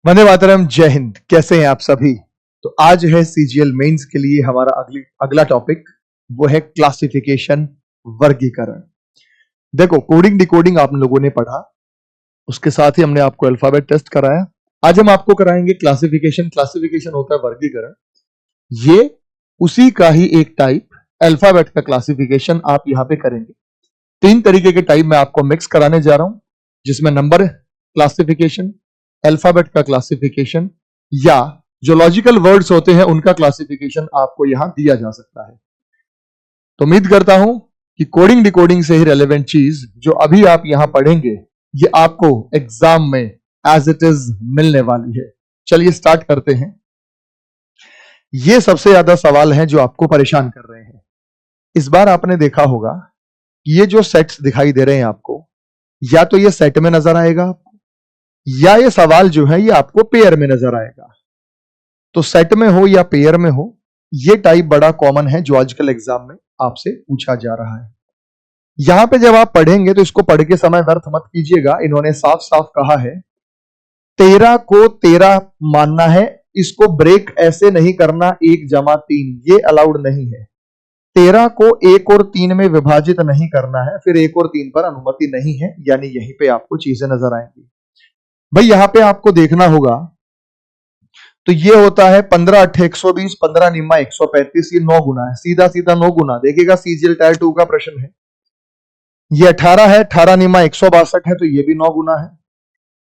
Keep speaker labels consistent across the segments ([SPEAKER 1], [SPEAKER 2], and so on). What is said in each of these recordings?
[SPEAKER 1] वंदे मातरम, जय हिंद। कैसे हैं आप सभी? तो आज है सीजीएल मेंस के लिए हमारा अगला टॉपिक, वो है क्लासिफिकेशन, वर्गीकरण। देखो, कोडिंग डिकोडिंग आप लोगों ने पढ़ा, उसके साथ ही हमने आपको अल्फाबेट टेस्ट कराया। आज हम आपको कराएंगे क्लासिफिकेशन। क्लासिफिकेशन होता है वर्गीकरण। ये उसी का ही एक टाइप, अल्फाबेट का क्लासिफिकेशन आप यहां पे करेंगे। 3 तरीके के टाइप मैं आपको मिक्स कराने जा रहा हूं, जिसमें नंबर क्लासिफिकेशन, अल्फाबेट का क्लासिफिकेशन या जो लॉजिकल वर्ड्स होते हैं उनका क्लासिफिकेशन आपको यहां दिया जा सकता है। तो उम्मीद करता हूं कि कोडिंग डिकोडिंग से ही रेलेवेंट चीज जो अभी आप यहां पढ़ेंगे, ये आपको एग्जाम में एज इट इज मिलने वाली है। चलिए स्टार्ट करते हैं। ये सबसे ज्यादा सवाल हैं जो आपको परेशान कर रहे हैं। इस बार आपने देखा होगा, ये जो सेट्स दिखाई दे रहे हैं आपको, या तो ये सेट में नजर आएगा आपको, या ये सवाल जो है ये आपको पेयर में नजर आएगा। तो सेट में हो या पेयर में हो, ये टाइप बड़ा कॉमन है जो आजकल एग्जाम में आपसे पूछा जा रहा है। यहां पे जब आप पढ़ेंगे तो इसको पढ़ के समय व्यर्थ मत कीजिएगा। इन्होंने साफ साफ कहा है 13 को 13 मानना है, इसको ब्रेक ऐसे नहीं करना 1 जमा 3, ये अलाउड नहीं है। 13 को 1 और 3 में विभाजित नहीं करना है, फिर 1 और 3 पर अनुमति नहीं है। यानी यहीं पे आपको चीजें नजर आएंगी। भाई यहां पे आपको देखना होगा, तो ये होता है 15 8 120, 15 निम्मा 135, ये 9 गुना है। सीधा सीधा 9 गुना देखिएगा, सीजीएल टायर 2 का प्रश्न है। ये 18 है, 18 निम्मा 162 है, तो ये भी 9 गुना है।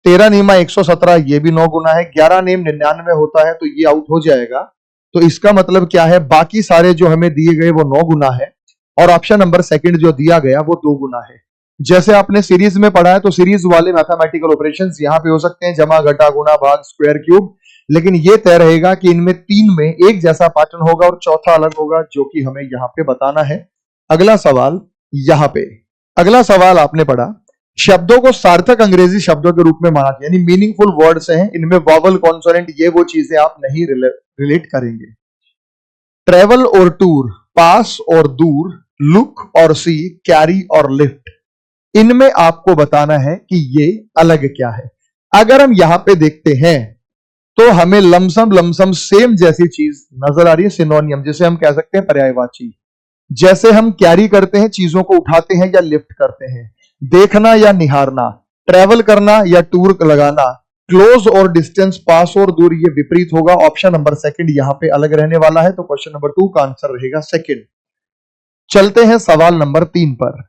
[SPEAKER 1] 13 निम्मा 117, ये भी 9 गुना है। 11 निम 99 होता है, तो ये आउट हो जाएगा। तो इसका मतलब क्या है, बाकी सारे जो हमें दिए गए वो 9 गुना है, और ऑप्शन नंबर सेकंड जो दिया गया वो 2 गुना है। जैसे आपने सीरीज में पढ़ा है, तो सीरीज वाले मैथमेटिकल ऑपरेशंस यहां पे हो सकते हैं, जमा घटा गुणा भाग स्क्वायर क्यूब, लेकिन ये तय रहेगा कि इनमें 3 में एक जैसा पैटर्न होगा और चौथा अलग होगा, जो कि हमें यहां पे बताना है। अगला सवाल यहां पे, अगला सवाल आपने पढ़ा, शब्दों को सार्थक अंग्रेजी शब्दों के रूप में माना जाए, यानी मीनिंगफुल वर्ड्स हैं, इनमें वॉवल कॉन्सोनेंट ये वो चीजें आप नहीं रिलेट करेंगे। ट्रेवल और टूर, पास और दूर, लुक और सी, कैरी और लिफ्ट, इनमें आपको बताना है कि ये अलग क्या है। अगर हम यहां पे देखते हैं तो हमें लमसम सेम जैसी चीज नजर आ रही है, सिनोनियम, जिसे हम कह सकते हैं पर्यायवाची। जैसे हम कैरी करते हैं, चीजों को उठाते हैं या लिफ्ट करते हैं, देखना या निहारना, ट्रेवल करना या टूर लगाना, क्लोज और डिस्टेंस, पास और दूर, ये विपरीत होगा। ऑप्शन नंबर सेकंड यहां पे अलग रहने वाला है, तो क्वेश्चन नंबर 2 का आंसर रहेगा सेकंड। चलते हैं सवाल नंबर 3 पर।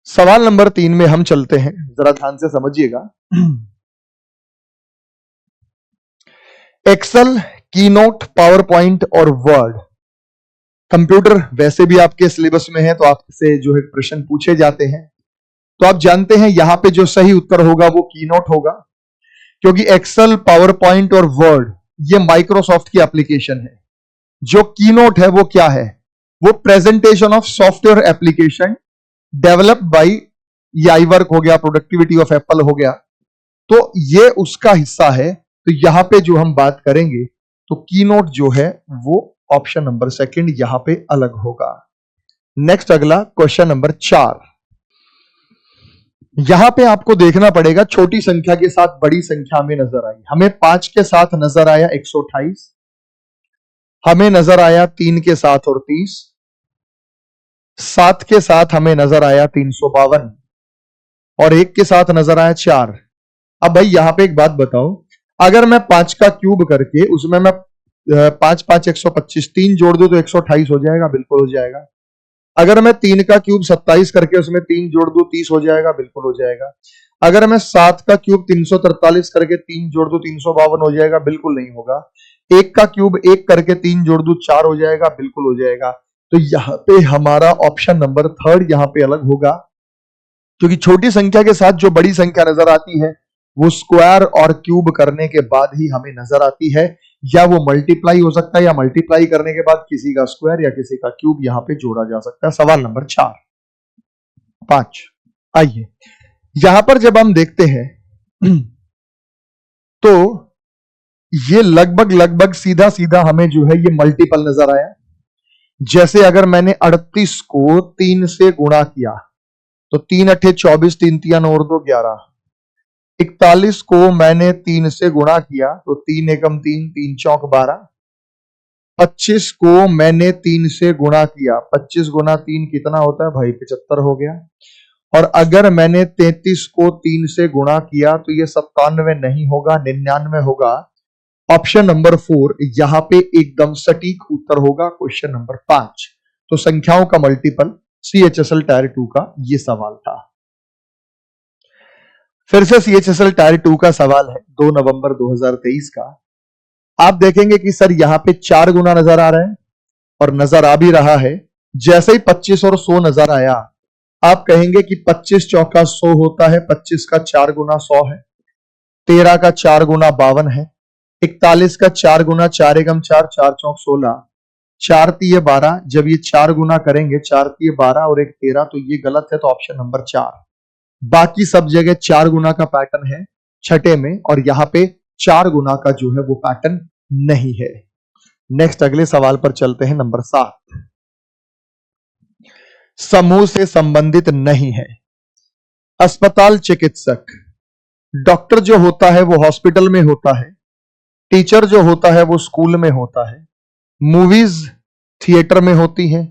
[SPEAKER 1] सवाल नंबर 3 में हम चलते हैं, जरा ध्यान से समझिएगा। एक्सेल, कीनोट, पावर पॉइंट और वर्ड। कंप्यूटर वैसे भी आपके सिलेबस में है, तो आपसे जो है प्रश्न पूछे जाते हैं, तो आप जानते हैं यहां पे जो सही उत्तर होगा वो कीनोट होगा, क्योंकि एक्सेल, पावर पॉइंट और वर्ड ये माइक्रोसॉफ्ट की एप्लीकेशन है। जो कीनोट है वो क्या है, वो presentation of software application developed by, ये आई वर्क हो गया, प्रोडक्टिविटी ऑफ एप्पल हो गया, तो ये उसका हिस्सा है। तो यहां पे जो हम बात करेंगे, तो कीनोट जो है वो ऑप्शन नंबर सेकंड यहां पे अलग होगा। नेक्स्ट अगला क्वेश्चन नंबर 4। यहां पे आपको देखना पड़ेगा, छोटी संख्या के साथ बड़ी संख्या में नजर आई, हमें 5 के साथ नजर आया 128, हमें नजर आया 3 के साथ और 30, 7 के साथ हमें नजर आया 352, और 1 के साथ नजर आया 4। अब भाई यहां पे एक बात बताओ, अगर मैं 5 का क्यूब करके उसमें मैं 5 5 125 3 जोड़ दूं तो 128 हो जाएगा, बिल्कुल हो जाएगा। अगर मैं 3 का क्यूब 27 करके उसमें 3 जोड़ दूं 30 हो जाएगा, बिल्कुल हो जाएगा। अगर मैं 7 का क्यूब 343 करके 3 जोड़ दूं 352 हो जाएगा, बिल्कुल नहीं होगा। 1 का क्यूब 1 करके 3 जोड़ दूं 4 हो जाएगा, बिल्कुल हो जाएगा। तो यहां पे हमारा ऑप्शन नंबर 3 यहां पे अलग होगा, क्योंकि छोटी संख्या के साथ जो बड़ी संख्या नजर आती है वो स्क्वायर और क्यूब करने के बाद ही हमें नजर आती है, या वो मल्टीप्लाई हो सकता है, या मल्टीप्लाई करने के बाद किसी का स्क्वायर या किसी का क्यूब यहां पे जोड़ा जा सकता है। सवाल नंबर 4 5। आइए यहां पर जब हम देखते हैं तो ये लगभग सीधा सीधा हमें जो है ये मल्टीपल नजर आया। जैसे अगर मैंने 38 को 3 से गुणा किया, तो 3 अट्ठे 24, 3 तिया 9 और 2 11, 41 को मैंने 3 से गुणा किया तो 3 एकम 3, 3 चौक 12। 25 को मैंने 3 से गुणा किया, 25 गुना 3 कितना होता है भाई? 75 हो गया। और अगर मैंने 33 को 3 से गुणा किया तो ये 97 नहीं होगा, 99 होगा। ऑप्शन नंबर 4 यहां पे एकदम सटीक उत्तर होगा क्वेश्चन नंबर 5। तो संख्याओं का मल्टीपल CHSL टायर 2 का ये सवाल था। फिर से CHSL टायर 2 का सवाल है 2 नवंबर 2023 का। आप देखेंगे कि सर यहां पे 4 गुना नजर आ रहा है और नजर आ भी रहा है। जैसे ही 25 और 100 नजर आया, आप कहेंगे कि 25 चौका 100 होता है, 25 का 4 गुना 100 है, 13 का 4 गुना 52 है, 41 का 4 गुना 4 एकम 4, 4 चौक 16, 4 तिये 12। जब ये 4 गुना करेंगे, 4 तिये 12 और एक 13, तो ये गलत है, तो ऑप्शन नंबर 4। बाकी सब जगह 4 गुना का पैटर्न है छठे में, और यहां पे 4 गुना का जो है वो पैटर्न नहीं है। नेक्स्ट अगले सवाल पर चलते हैं, नंबर 7। समूह से संबंधित नहीं है। अस्पताल चिकित्सक, डॉक्टर जो होता है वो हॉस्पिटल में होता है, टीचर जो होता है वो स्कूल में होता है, मूवीज थिएटर में होती है,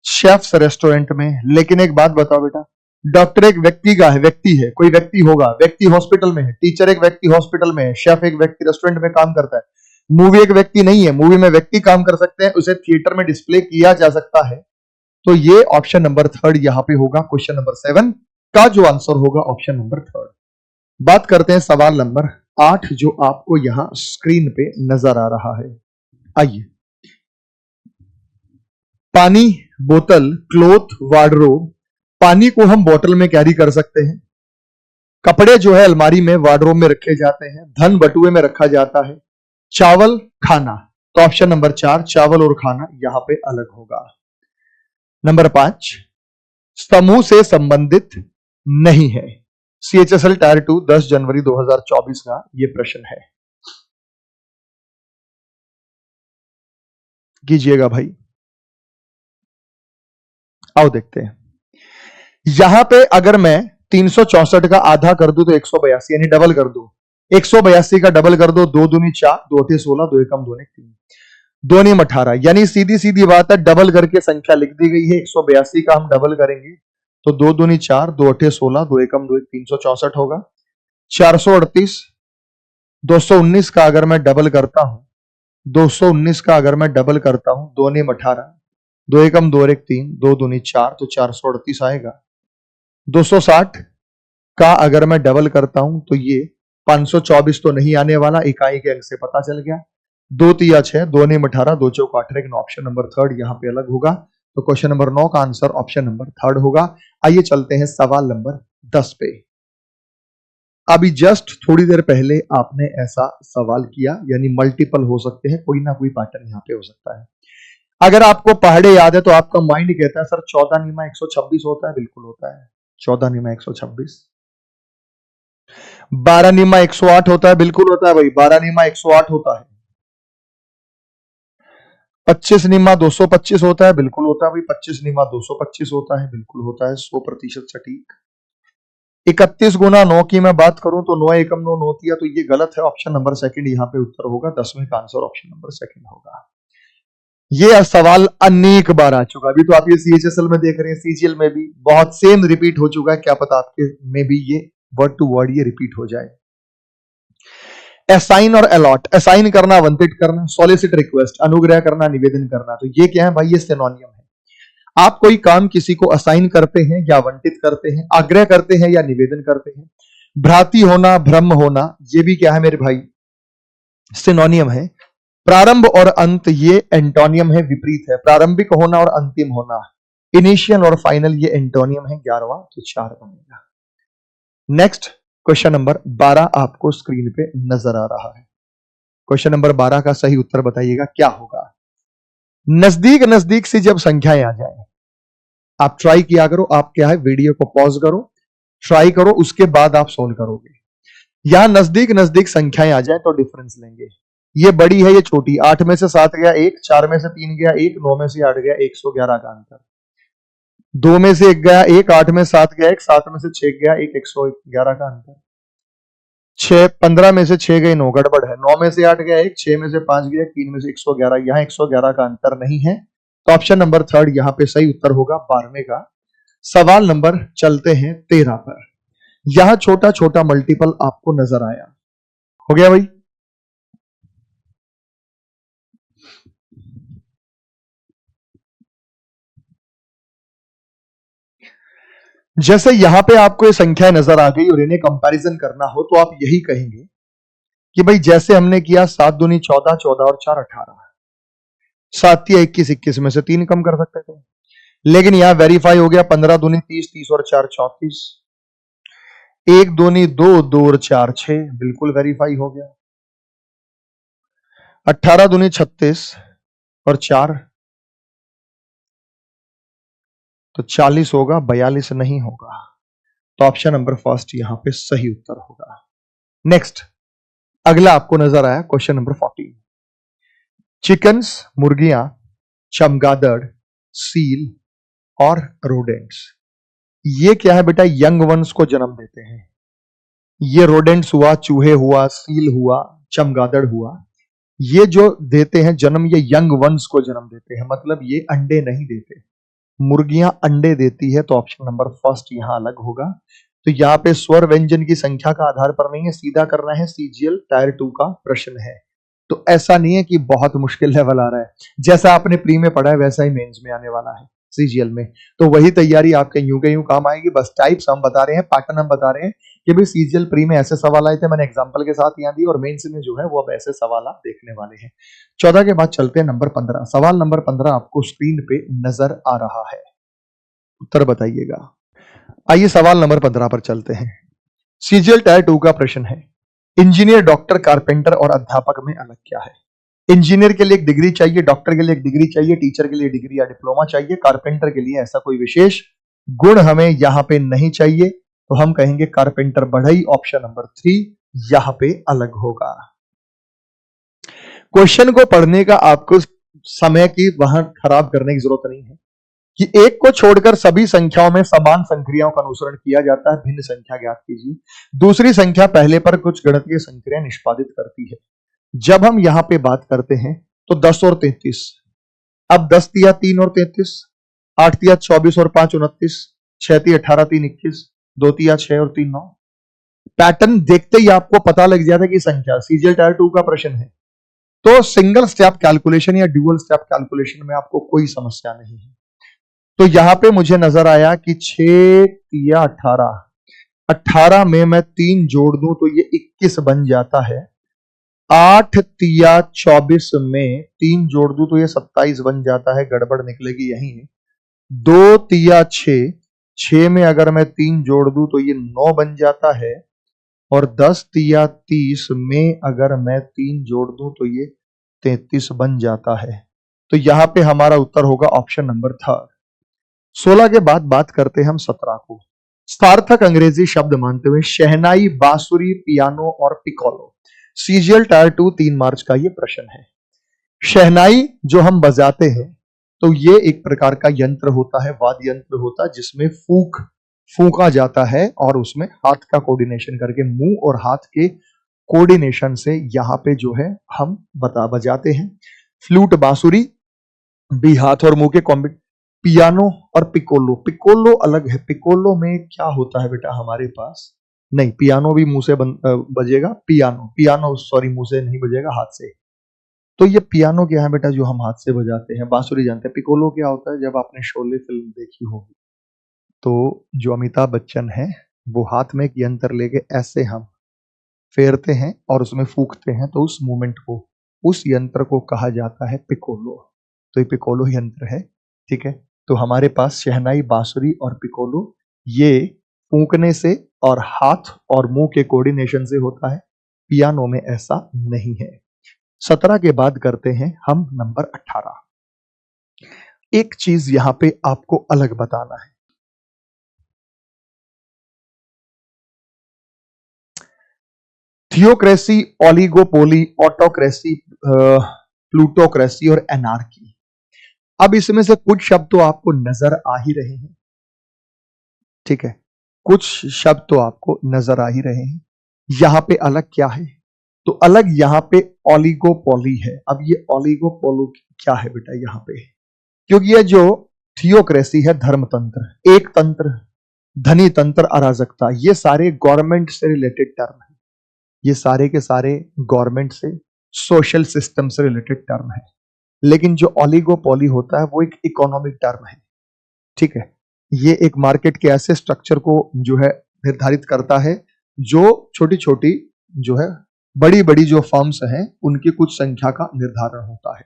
[SPEAKER 1] शेफ्स रेस्टोरेंट में। लेकिन एक बात बताओ बेटा, डॉक्टर एक व्यक्ति का है, व्यक्ति है, कोई व्यक्ति होगा, व्यक्ति हॉस्पिटल में है, टीचर एक व्यक्ति हॉस्पिटल में है, शेफ एक व्यक्ति रेस्टोरेंट में काम करता है। मूवी एक व्यक्ति नहीं है, मूवी में व्यक्ति काम कर सकते हैं, उसे थिएटर में डिस्प्ले किया जा सकता है। तो ये ऑप्शन नंबर 3 यहां पे होगा, क्वेश्चन नंबर 7 का जो आंसर होगा ऑप्शन नंबर 3। बात करते हैं सवाल नंबर 8 जो आपको यहां स्क्रीन पे नजर आ रहा है। आइए, पानी, बोतल, क्लोथ, वार्डरोब। पानी को हम बोतल में कैरी कर सकते हैं, कपड़े जो है अलमारी में वार्डरोब में रखे जाते हैं, धन बटुए में रखा जाता है, चावल, खाना। तो ऑप्शन नंबर 4 चावल और खाना यहां पे अलग होगा। नंबर 5 समूह से संबंधित नहीं है। CHSL टायर 2 10 जनवरी 2024 का यह प्रश्न है। कीजिएगा भाई, आओ देखते हैं। यहां पे अगर मैं 364 का आधा कर दूं तो 182, यानी डबल कर दो। 182 का डबल कर दो, 2 दूनी 4, 2 अठे 16, 2 एकम 2 3, 2 नीम 18। यानी सीधी सीधी बात है, डबल करके संख्या लिख दी गई है। 182 का हम डबल करेंगे तो 2 दूनी 4, 2 अठे 16, 2 एकम 2 364 होगा। 438, 219 का अगर मैं डबल करता हूं, 219 का अगर मैं डबल करता हूं, 2 नीम 18, 2 एकम 2 1 3, 2 दूनी 4, तो 438 आएगा। 260 का अगर मैं डबल करता हूं तो ये 524 तो नहीं आने वाला, इकाई के अंक से पता चल गया। 2 तिया 6, 2 नीम 18, 2 चौक 18, ऑप्शन नंबर 3 यहां पे अलग होगा। तो क्वेश्चन नंबर 9 का आंसर ऑप्शन नंबर 3 होगा। आइए चलते हैं सवाल नंबर 10 पे। अभी जस्ट थोड़ी देर पहले आपने ऐसा सवाल किया, यानी मल्टीपल हो सकते हैं, कोई ना कोई पैटर्न यहां पे हो सकता है। अगर आपको पहाड़े याद है तो आपका माइंड कहता है सर 14 नीमा 126 होता है, बिल्कुल होता है 14 नीमा 126। 12 नीमा 108 होता है, बिल्कुल होता है भाई 12 नीमा 108 होता है। 25 नीमा 225 होता है, बिल्कुल होता है भाई 25 नीमा 225 होता है, बिल्कुल होता है 100% सटीक। 31 गुना 9 की मैं बात करूं तो 9 एकम 9 9 तिया, तो ये गलत है, ऑप्शन नंबर 2 यहां पे उत्तर होगा। 10वें का आंसर ऑप्शन नंबर 2 होगा। ये सवाल अनेक बार आ चुका, अभी तो आप ये CHSL में देख रहे हैं, CGL में भी बहुत सेम रिपीट हो चुका है, क्या पता आपके में भी ये वर्ड टू वर्ड ये रिपीट हो जाए। असाइन और अलॉट, असाइन करना, आवंटित करना, सॉलिसिट रिक्वेस्ट, अनुग्रह करना, निवेदन करना, तो ये क्या है भाई? ये सिनोनियम है। आप कोई काम किसी को असाइन करते हैं या आवंटित करते हैं, आग्रह करते हैं या निवेदन करते हैं। भ्रांति होना, भ्रम होना, ये भी क्या है मेरे भाई? सिनोनियम है। प्रारंभ और अंत ये एंटोनियम है, विपरीत है। प्रारंभिक होना और अंतिम होना, इनिशियल और फाइनल, ये एंटोनियम है। 11वां तो 4 बनेगा। नेक्स्ट क्वेश्चन नंबर 12 आपको स्क्रीन पे नजर आ रहा है। क्वेश्चन नंबर 12 का सही उत्तर बताइएगा क्या होगा। नजदीक नजदीक से जब संख्याएं आ जाए, आप ट्राई किया करो, आप क्या है वीडियो को पॉज करो, ट्राई करो, उसके बाद आप सोल्व करोगे। यहां नजदीक नजदीक संख्याएं आ जाए तो डिफरेंस लेंगे। ये बड़ी है, ये छोटी। 8 में से 7 गया 1, 4 में से 3 गया 1, 9 में से 8 गया 111 का अंतर। 2 में से 1 गया 1, 8 में 7 गया 1, 7 में से 6 गया 1, 111 का अंतर। 15 में से 6 गए 9, गड़बड़ है। 9 में से 8 गया 1, 6 में से 5 गया, 3 में से 111, यहाँ 111 का अंतर नहीं है, तो ऑप्शन नंबर 3 यहाँ पे सही उत्तर होगा 12वें का। सवाल नंबर चलते हैं 13 पर। यहां छोटा छोटा मल्टीपल आपको नजर आया, हो गया भाई? जैसे यहां पे आपको ये संख्या नजर आ गई और इन्हें कंपैरिजन करना हो तो आप यही कहेंगे कि भाई जैसे हमने किया 7 दूनी 14, 14 और 4 18, 7 या 21, 21 में से 3 कम कर सकते थे, लेकिन यहां वेरीफाई हो गया 15 दूनी 30, 30 और 4 34, 1 दूनी 2, 2 और 4 6, बिल्कुल वेरीफाई हो गया। 18 दूनी 36 और 4 तो 40 होगा, 42 नहीं होगा, तो ऑप्शन नंबर फर्स्ट यहां पे सही उत्तर होगा। नेक्स्ट, अगला आपको नजर आया क्वेश्चन नंबर 14। चिकन्स, मुर्गियां, चमगादड़, सील और रोडेंट्स, ये क्या है बेटा? यंग वंस को जन्म देते हैं। ये रोडेंट्स हुआ, चूहे हुआ, सील हुआ, चमगादड़ हुआ, ये जो देते हैं जन्म, ये यंग वंस को जन्म देते हैं, मतलब ये अंडे नहीं देते। मुर्गियां अंडे देती है, तो ऑप्शन नंबर फर्स्ट यहां अलग होगा। तो यहाँ पे स्वर व्यंजन की संख्या का आधार पर नहीं है, सीधा करना है, सीजीएल टायर 2 का प्रश्न है। तो ऐसा नहीं है कि बहुत मुश्किल लेवल आ रहा है, जैसा आपने प्री में पढ़ा है वैसा ही मेंस में आने वाला है सीजीएल में। तो वही तैयारी आपके यूं के यूं काम आएगी, बस टाइप्स हम बता रहे हैं, पैटर्न हम बता रहे हैं कि भाई सीजीएल प्री में ऐसे सवाल आए थे, मैंने एग्जांपल के साथ यहाँ दी, और मेंस में जो है वो अब ऐसे सवाल आप देखने वाले हैं। 14 के बाद चलते हैं नंबर 15। सवाल नंबर 15 आपको स्क्रीन पे नजर आ रहा है, उत्तर बताइएगा। आइए सवाल नंबर 15 पर चलते हैं। सीजीएल टायर 2 का प्रश्न है, इंजीनियर, डॉक्टर, कारपेंटर और अध्यापक में अलग क्या है? इंजीनियर के लिए एक डिग्री चाहिए, डॉक्टर के लिए एक डिग्री चाहिए, टीचर के लिए डिग्री या डिप्लोमा चाहिए, कारपेंटर के लिए ऐसा कोई विशेष गुण हमें यहां पे नहीं चाहिए, तो हम कहेंगे कारपेंटर बढ़ई, ऑप्शन नंबर 3 यहां पे अलग होगा। क्वेश्चन को पढ़ने का आपको समय की वहां खराब करने की जरूरत नहीं है कि एक को छोड़कर सभी संख्याओं में समान संक्रियाओं का अनुसरण किया जाता है, भिन्न संख्या ज्ञात कीजिए। दूसरी संख्या पहले पर कुछ गणितीय संक्रिया निष्पादित करती है। जब हम यहां पे बात करते हैं तो 10 और 33, अब 10 तिया 3 और 33, 8 तिया 24 और 5 29, 6 तिया 18 3 21, 2 तिया 6 और 3 9। पैटर्न देखते ही आपको पता लग जाता है कि संख्या सीजीएल टायर 2 का प्रश्न है, तो सिंगल स्टेप कैलकुलेशन या ड्यूअल स्टेप कैलकुलेशन में आपको कोई समस्या नहीं है। तो यहां पे मुझे नजर आया कि 6 तिया 18, 18 में मैं 3 जोड़ दूं तो ये 21 बन जाता है। 8 तिया 24 में 3 जोड़ दूं तो ये 27 बन जाता है, गड़बड़ निकलेगी यही है। 2 तिया 6, 6 में अगर मैं 3 जोड़ दूं तो ये 9 बन जाता है, और 10 तिया 30 में अगर मैं 3 जोड़ दूं तो ये 33 बन जाता है। तो यहां पे हमारा उत्तर होगा ऑप्शन नंबर 3। 16 के बाद बात करते हैं हम 17 को। सार्थक अंग्रेजी शब्द मानते हुए शहनाई, बांसुरी, पियानो और पिकोलो। सीजीएल टायर 2 3 मार्च का ये प्रश्न है। शहनाई जो हम बजाते हैं तो ये एक प्रकार का यंत्र होता है, वाद्य यंत्र होता है, जिसमें फूका जाता है और उसमें हाथ का कोऑर्डिनेशन करके, मुंह और हाथ के कोऑर्डिनेशन से यहां पे जो है हम बजाते हैं। फ्लूट, बांसुरी भी हाथ और मुंह के कॉम्बिनेशन। पियानो और पिकोलो, पिकोलो अलग है। पिकोलो में क्या होता है बेटा हमारे पास? नहीं, पियानो भी मुंह से बजेगा, पियानो सॉरी मुंह से नहीं बजेगा, हाथ से। तो ये पियानो क्या है बेटा जो हम हाथ से बजाते हैं? बांसुरी जानते हैं। पिकोलो क्या होता है? जब आपने शोले फिल्म देखी होगी तो जो अमिताभ बच्चन है वो हाथ में एक यंत्र लेके ऐसे हम फेरते हैं और उसमें फूकते हैं, तो उस मूवमेंट को, उस यंत्र को कहा जाता है पिकोलो। तो ये पिकोलो यंत्र है, ठीक है। तो हमारे पास शहनाई, बांसुरी और पिकोलो ये फूंकने से और हाथ और मुंह के कोऑर्डिनेशन से होता है, पियानो में ऐसा नहीं है। 17 के बाद करते हैं हम नंबर 18। एक चीज यहां पे आपको अलग बताना है। थियोक्रेसी, ओलिगोपोली, ऑटोक्रेसी, प्लूटोक्रेसी और एनार्की। अब इसमें से कुछ शब्द तो आपको नजर आ ही रहे हैं, ठीक है, कुछ शब्द तो आपको नजर आ ही रहे हैं। यहां पे अलग क्या है? तो अलग यहां पे ओलिगोपोली है। अब ये ओलिगोपोली क्या है बेटा यहां पे? क्योंकि ये जो थियोक्रेसी है, धर्मतंत्र, एक तंत्र, धनी तंत्र, अराजकता, ये सारे गवर्नमेंट से रिलेटेड टर्म है। ये सारे के सारे गवर्नमेंट से, सोशल सिस्टम से रिलेटेड टर्म है। लेकिन जो ओलिगोपोली होता है वो एक इकोनॉमिक टर्म है। ठीक है, ये एक मार्केट के ऐसे स्ट्रक्चर को जो है निर्धारित करता है जो छोटी छोटी जो है बड़ी बड़ी जो फर्म्स हैं उनकी कुछ संख्या का निर्धारण होता है।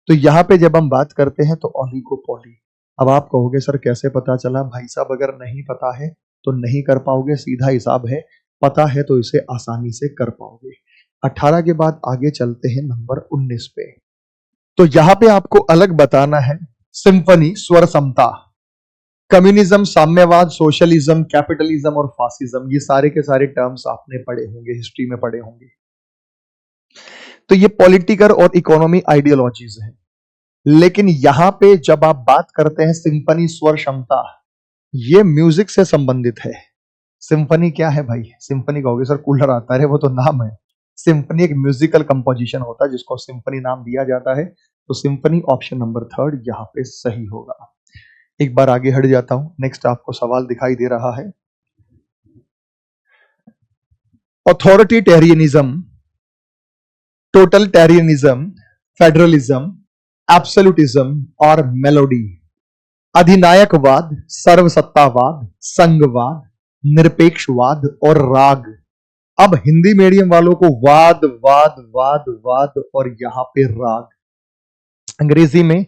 [SPEAKER 1] तो यहां पे जब हम बात करते हैं तो ओलिगोपोली। अब आप कहोगे सर कैसे पता चला? भाई साहब अगर नहीं पता है तो नहीं कर पाओगे, सीधा हिसाब है। पता है तो इसे आसानी से कर पाओगे। 18 के बाद आगे चलते हैं नंबर 19 पे। तो यहां पे आपको अलग बताना है सिंफनी, स्वर समता, कम्युनिज्म, साम्यवाद, सोशलिज्म, कैपिटलिज्म और फासिज्म। ये सारे के सारे टर्म्स आपने पढ़े होंगे, हिस्ट्री में पढ़े होंगे। तो ये पॉलिटिकल और इकोनॉमी आइडियोलॉजीज हैं। लेकिन यहां पे जब आप बात करते हैं सिंफनी, स्वर क्षमता, ये म्यूजिक से संबंधित है। सिंफनी क्या है भाई? सिंफनी कहोगे सर कूलर आता है, वो तो नाम है। सिंफनी एक म्यूजिकल कंपोजिशन होता है जिसको सिंफनी नाम दिया जाता है। तो सिंफनी ऑप्शन नंबर 3 यहां पे सही होगा। एक बार आगे हट जाता हूं, नेक्स्ट आपको सवाल दिखाई दे रहा है। ऑथोरिटेरियनिज्म, टोटलिटेरियनिज्म, फेडरलिज्म, एब्सोल्यूटिज्म और मेलोडी। अधिनायकवाद, सर्वसत्तावाद, संघवाद, निरपेक्षवाद और राग। अब हिंदी मीडियम वालों को वाद वाद वाद वाद और यहां पे राग। अंग्रेजी में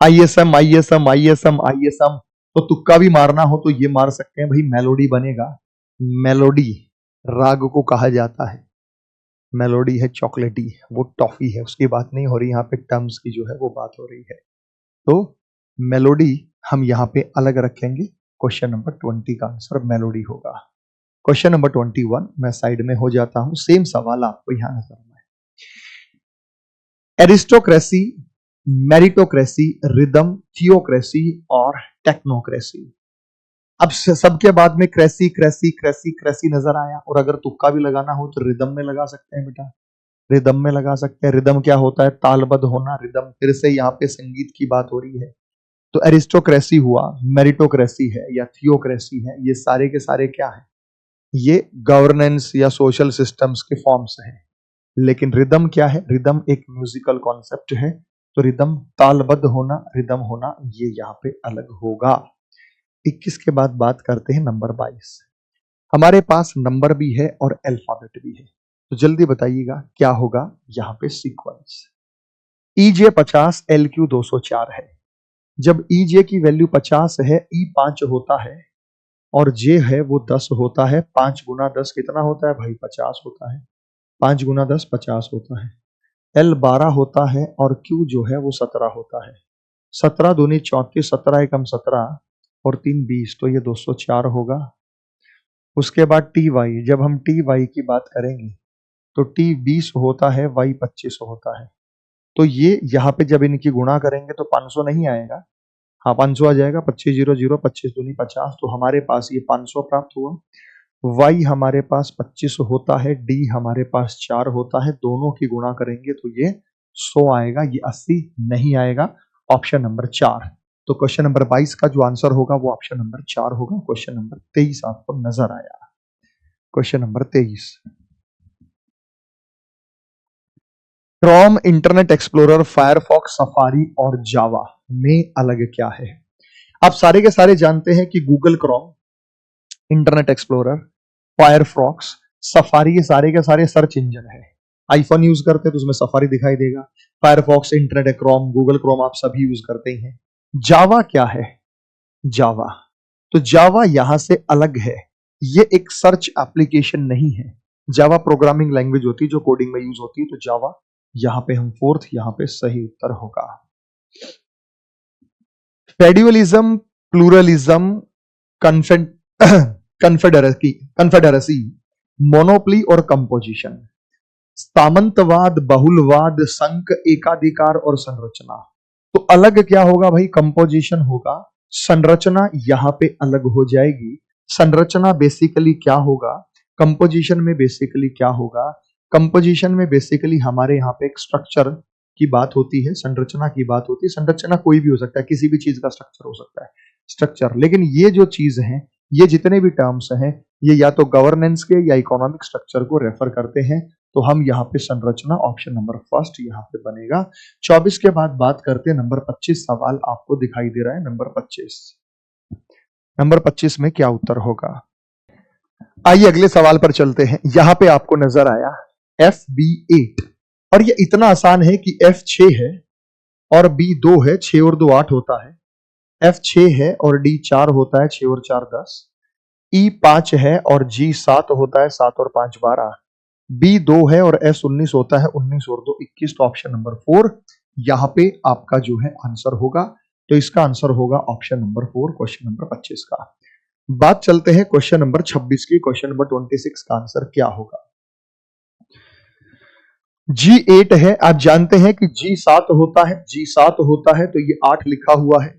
[SPEAKER 1] आईएसएम आईएसएम आईएसएम आईएसएम। तो तुक्का भी मारना हो तो ये मार सकते हैं भाई, मेलोडी बनेगा। मेलोडी राग को कहा जाता है। मेलोडी है चॉकलेटी, वो टॉफी है, उसकी बात नहीं हो रही यहाँ पे, टर्म्स की जो है वो बात हो रही है। तो मेलोडी हम यहाँ पे अलग रखेंगे। क्वेश्चन नंबर 20 का आंसर मेलोडी होगा। क्वेश्चन नंबर 21 मैं साइड में हो जाता हूं, सेम सवाल आपको यहां नजर आना है। एरिस्टोक्रेसी, मेरिटोक्रेसी, रिदम, थियोक्रेसी और टेक्नोक्रेसी। अब सबके बाद में क्रेसी क्रेसी क्रेसी क्रेसी नजर आया, और अगर तुक्का भी लगाना हो तो रिदम में लगा सकते हैं बेटा, रिदम में लगा सकते हैं। रिदम क्या होता है? तालबद्ध होना। रिदम फिर से यहाँ पे संगीत की बात हो रही है। तो एरिस्टोक्रेसी हुआ, मेरिटोक्रेसी है या थियोक्रेसी है, ये सारे के सारे क्या है? ये गवर्नेंस या सोशल सिस्टम्स के फॉर्म्स हैं। लेकिन रिदम क्या है? रिदम एक म्यूजिकल कॉन्सेप्ट है। तो रिदम तालबद्ध होना, रिदम होना, ये यहाँ पे अलग होगा। 21 के बाद बात करते हैं नंबर 22। हमारे पास नंबर भी है और अल्फाबेट भी है, तो जल्दी बताइएगा क्या होगा यहाँ पे सीक्वेंस। EJ 50, LQ 204 है। जब EJ की वैल्यू 50 है, E 5 होता है और J है वो 10 होता है। 5 गुना 10 कितना होता है भाई? 50 होता है। 5 गुना 10 50 होता है। L 12 होता है और Q जो है वो 17 होता है। 17 दूनी 34, 17 एकम 17 और 3 20, तो ये 204 होगा। उसके बाद TY, जब हम TY की बात करेंगे तो T 20 होता है, Y 25 होता है। तो ये यहाँ पे जब इनकी गुणा करेंगे तो 500 नहीं आएगा। हाँ 500 आ जाएगा। 25 0 0, 25 दूनी 50, तो हमारे पास ये 500 प्राप्त हुआ। Y हमारे पास 25 होता है, D हमारे पास 4 होता है, दोनों की गुणा करेंगे तो ये 100 आएगा, ये 80 नहीं आएगा। Option number 4। तो क्वेश्चन नंबर 22 का जो आंसर होगा वो ऑप्शन नंबर 4 होगा। क्वेश्चन नंबर 23 आपको नजर आया। Question number 23, Chrome, internet explorer, Firefox, safari और जावा में अलग क्या है? आप सारे के सारे जानते हैं कि Google Chrome, internet explorer, Firefox, safari, ये सारे के सारे सर्च इंजन है। आईफोन यूज करते हैं तो उसमें सफारी दिखाई देगा। Firefox, internet Chrome, Google Chrome आप सभी यूज करते ही हैं। जावा क्या है? जावा, तो जावा यहां से अलग है। ये एक सर्च एप्लीकेशन नहीं है। जावा प्रोग्रामिंग लैंग्वेज होती है जो कोडिंग में यूज होती है। तो जावा यहां पे हम 4th, यहां पे सही उत्तर होगा। फेड्यूलिज्म, प्लूरलिज्म, कन्फेडरेसी, मोनोपली और कंपोजिशन। सामंतवाद, बहुलवाद, संघ, एकाधिकार और संरचना। तो अलग क्या होगा भाई? कंपोजिशन होगा। संरचना यहां पे अलग हो जाएगी। संरचना बेसिकली क्या होगा? कंपोजिशन में बेसिकली क्या होगा, कंपोजिशन में बेसिकली हमारे यहाँ पे एक स्ट्रक्चर की बात होती है, संरचना की बात होती है। संरचना कोई भी हो सकता है, किसी भी चीज का स्ट्रक्चर हो सकता है, स्ट्रक्चर। लेकिन ये जो चीज है, ये जितने भी टर्म्स हैं, ये या तो गवर्नेंस के या इकोनॉमिक स्ट्रक्चर को रेफर करते हैं। तो हम यहाँ पे संरचना ऑप्शन नंबर फर्स्ट यहाँ पे बनेगा। 24 के बाद बात करते हैं नंबर 25 सवाल आपको दिखाई दे रहा है। नंबर 25 में क्या उत्तर होगा? आइए अगले सवाल पर चलते हैं। यहां पे आपको नजर आया FB8 और ये इतना आसान है कि F6 है और B2 है, 6 और 2 8 होता है। F6 है और D4 होता है, 6 और 4 10। E5 है और G7 होता है, 7 और 5 12। B2 है और S19 होता है, 19 और 2 21। तो ऑप्शन नंबर 4 यहाँ पे आपका जो है आंसर होगा। तो इसका आंसर होगा ऑप्शन नंबर 4, क्वेश्चन नंबर 25 का। बात चलते हैं क्वेश्चन नंबर 26 की। क्वेश्चन नंबर 26 का आंसर क्या होगा? G8 है, आप जानते हैं कि G7 होता है, G7 होता है तो ये 8 लिखा हुआ है।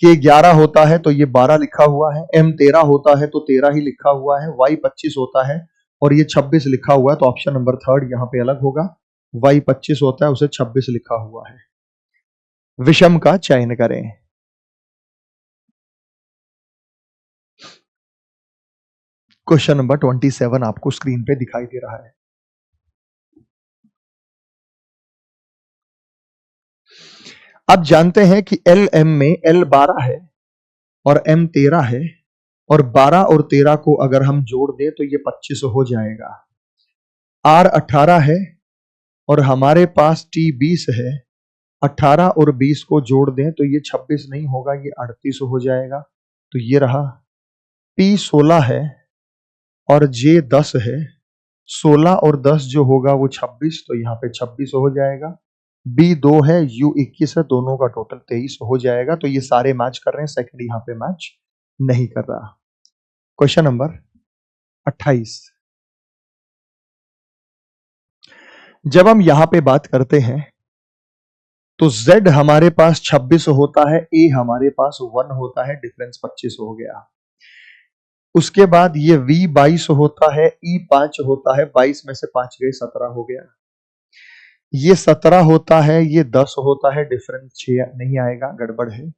[SPEAKER 1] K11 होता है तो ये 12 लिखा हुआ है। M13 होता है तो 13 ही लिखा हुआ है। Y25 होता है और ये 26 लिखा हुआ है। तो ऑप्शन नंबर 3 यहाँ पे अलग होगा। Y25 होता है, उसे 26 लिखा हुआ है। विषम का चयन करें। क्वेश्चन नंबर 27 आपको स्क्रीन पे दिखाई दे रहा है। आप जानते हैं कि LM में L12 है और M13 है और 12 और 13 को अगर हम जोड़ दें तो ये 25 हो जाएगा। R18 है और हमारे पास T20 है। 18 और 20 को जोड़ दें तो ये 26 नहीं होगा, ये 38 हो जाएगा। तो ये रहा। P16 है और J10 है। 16 और 10 जो होगा वो 26, तो यहाँ पे 26 हो जाएगा। B2 है, U21 है, दोनों का टोटल 23 हो जाएगा। तो ये सारे मैच कर रहे हैं, सेकंड यहाँ पे मैच नहीं कर रहा। Question number 28। जब हम यहां पे बात करते हैं तो Z हमारे पास 26 होता है, A हमारे पास 1 होता है, डिफरेंस 25 हो गया। उसके बाद ये V22 होता है, E5 होता है, 22 में से 5 गए 17 हो गया। ये 17 होता है, ये 10 होता है, डिफरेंस 6 नहीं आएगा, गड़बड़ है।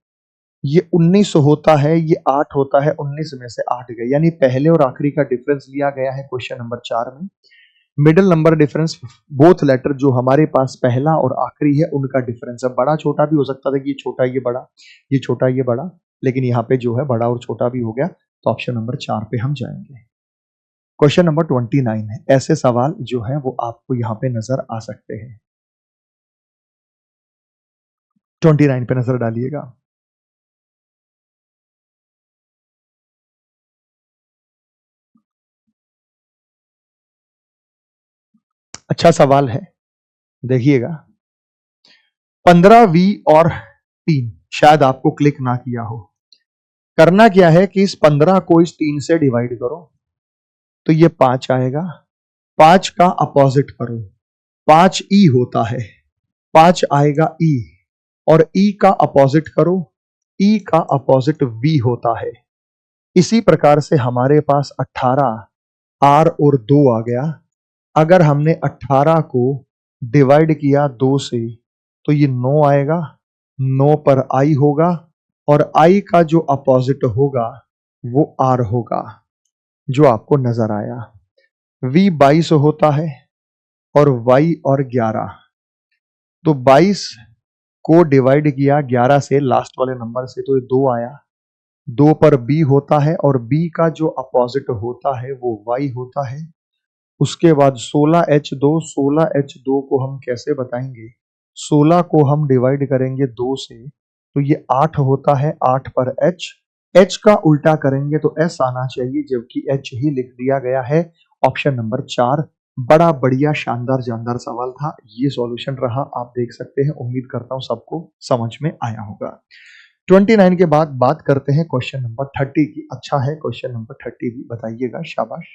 [SPEAKER 1] ये 19 होता है, ये 8 होता है, 19 में से 8 गए, यानी पहले और आखिरी का डिफरेंस लिया गया है क्वेश्चन नंबर 4 में। Middle number difference, both letter जो हमारे पास पहला और आखिरी है उनका डिफरेंस है। बड़ा छोटा भी हो सकता था कि ये छोटा ये बड़ा, ये छोटा ये बड़ा, लेकिन यहाँ पे जो है बड़ा और छोटा भी हो गया। तो ऑप्शन नंबर 4 पे हम जाएंगे। क्वेश्चन नंबर 29 है। ऐसे सवाल जो है वो आपको यहाँ पे नजर आ सकते हैं। 29 पे नजर डालिएगा। अच्छा सवाल है, देखिएगा। 15V और 3 शायद आपको क्लिक ना किया हो। करना क्या है कि इस 15 को इस 3 से डिवाइड करो तो ये 5 आएगा। 5 का अपोजिट करो, 5E होता है, 5 आएगा E, और E का अपोजिट करो, E का अपोजिट V होता है। इसी प्रकार से हमारे पास 18 R और 2 आ गया। अगर हमने 18 को डिवाइड किया 2 से तो ये 9 आएगा, 9 पर I होगा और I का जो अपोजिट होगा वो R होगा, जो आपको नजर आया। V 22 होता है और Y और 11, तो 22 को डिवाइड किया 11 से, लास्ट वाले नंबर से, तो ये 2 आया। 2 पर B होता है और B का जो अपोजिट होता है वो Y होता है। उसके बाद 16H2, 16H2 को हम कैसे बताएंगे? 16 को हम डिवाइड करेंगे 2 से तो ये 8 होता है, 8 पर H, H का उल्टा करेंगे तो S आना चाहिए, जबकि H ही लिख दिया गया है। Option number 4। बड़ा बढ़िया शानदार जानदार सवाल था, ये सॉल्यूशन रहा, आप देख सकते हैं। उम्मीद करता हूं सबको समझ में आया होगा। 29 के बाद बात करते हैं क्वेश्चन नंबर 30 की। अच्छा है, क्वेश्चन नंबर 30 भी बताइएगा, शाबाश।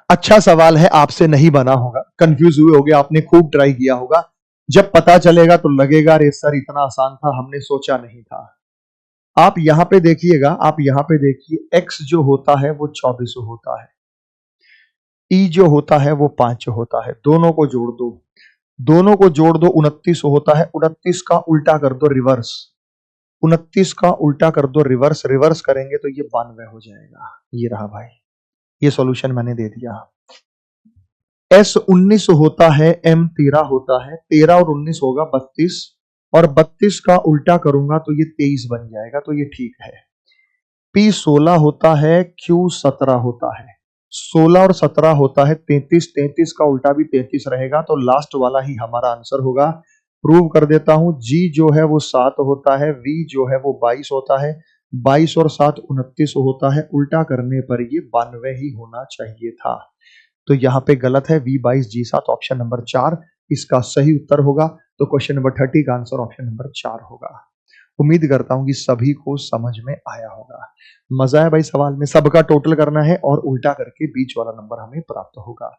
[SPEAKER 1] अच्छा सवाल है, आपसे नहीं बना होगा, कंफ्यूज हुए होगे, आपने खूब ट्राई किया होगा। जब पता चलेगा तो लगेगा अरे सर इतना आसान था, हमने सोचा नहीं था। आप यहां पे देखिएगा, आप यहां पे देखिए, x जो होता है वो 24 होता है, e जो होता है वो 5 होता है, दोनों को जोड़ दो, दोनों को जोड़ दो 29 होता है, 29 का उल्टा कर दो रिवर्स, 29 का उल्टा कर दो रिवर्स, रिवर्स करेंगे तो ये 92 हो जाएगा। ये रहा भाई, ये सॉल्यूशन मैंने दे दिया। S 19 होता है, M 13 होता है, 13 और 19 होगा 32, और 32 का उल्टा करूंगा तो ये 23 बन जाएगा, तो ये ठीक है। P 16 होता है, Q 17 होता है, 16 और 17 होता है 33, 33 का उल्टा भी 33 रहेगा, तो लास्ट वाला ही हमारा आंसर होगा। प्रूव कर देता हूं, G जो है वो 7 होता है, V जो है वो 22 होता है, 22 और 7 29 होता है, उल्टा करने पर ये 92 ही होना चाहिए था। तो यहां पे गलत है, V22 G7 ऑप्शन नंबर 4 इसका सही उत्तर होगा। तो क्वेश्चन नंबर 30 का आंसर ऑप्शन नंबर 4 होगा। उम्मीद करता हूं कि सभी को समझ में आया होगा। मजा है भाई सवाल में, सबका टोटल करना है और उल्टा करके बीच वाला नंबर हमें प्राप्त होगा।